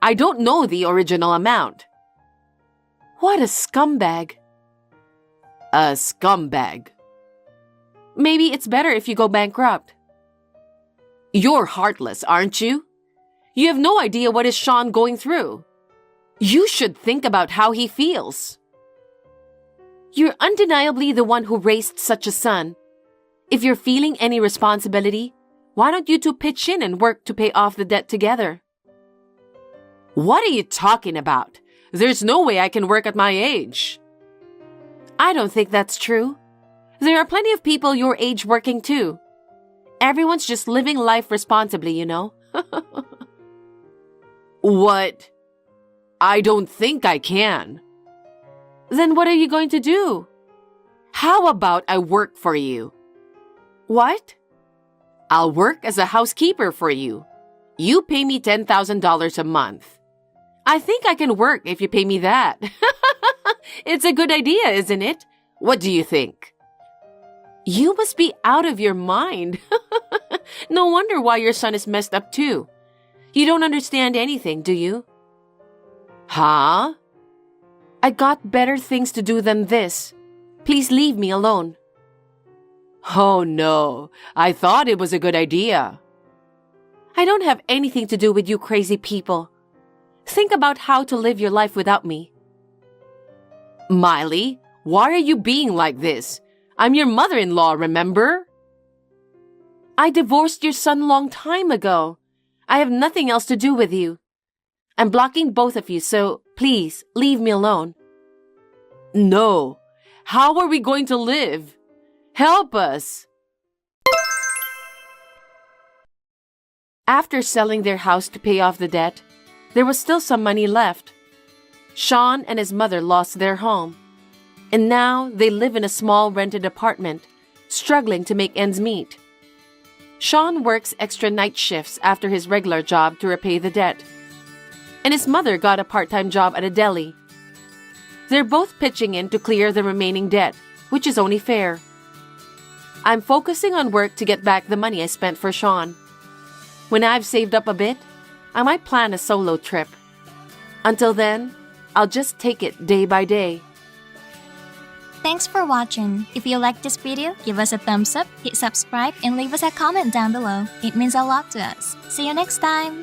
I don't know the original amount. What a scumbag. A scumbag. Maybe it's better if you go bankrupt. You're heartless, aren't you? You have no idea what is Sean going through. You should think about how he feels. You're undeniably the one who raised such a son. If you're feeling any responsibility, why don't you two pitch in and work to pay off the debt together? What are you talking about? There's no way I can work at my age. I don't think that's true. There are plenty of people your age working too. Everyone's just living life responsibly, you know. What? I don't think I can. Then what are you going to do? How about I work for you? What? I'll work as a housekeeper for you. You pay me $10,000 a month. I think I can work if you pay me that. It's a good idea, isn't it? What do you think? You must be out of your mind. No wonder why your son is messed up too. You don't understand anything, do you? Huh? I got better things to do than this. Please leave me alone. Oh no, I thought it was a good idea. I don't have anything to do with you crazy people. Think about how to live your life without me. Miley, why are you being like this? I'm your mother-in-law, remember? I divorced your son long time ago. I have nothing else to do with you. I'm blocking both of you, so please leave me alone. No. How are we going to live? Help us. After selling their house to pay off the debt, there was still some money left. Sean and his mother lost their home, and now they live in a small rented apartment, struggling to make ends meet. Sean works extra night shifts after his regular job to repay the debt, and his mother got a part-time job at a deli. They're both pitching in to clear the remaining debt, which is only fair. I'm focusing on work to get back the money I spent for Sean. When I've saved up a bit, I might plan a solo trip. Until then, I'll just take it day by day. Thanks for watching. If you liked this video, give us a thumbs up, hit subscribe, and leave us a comment down below. It means a lot to us. See you next time!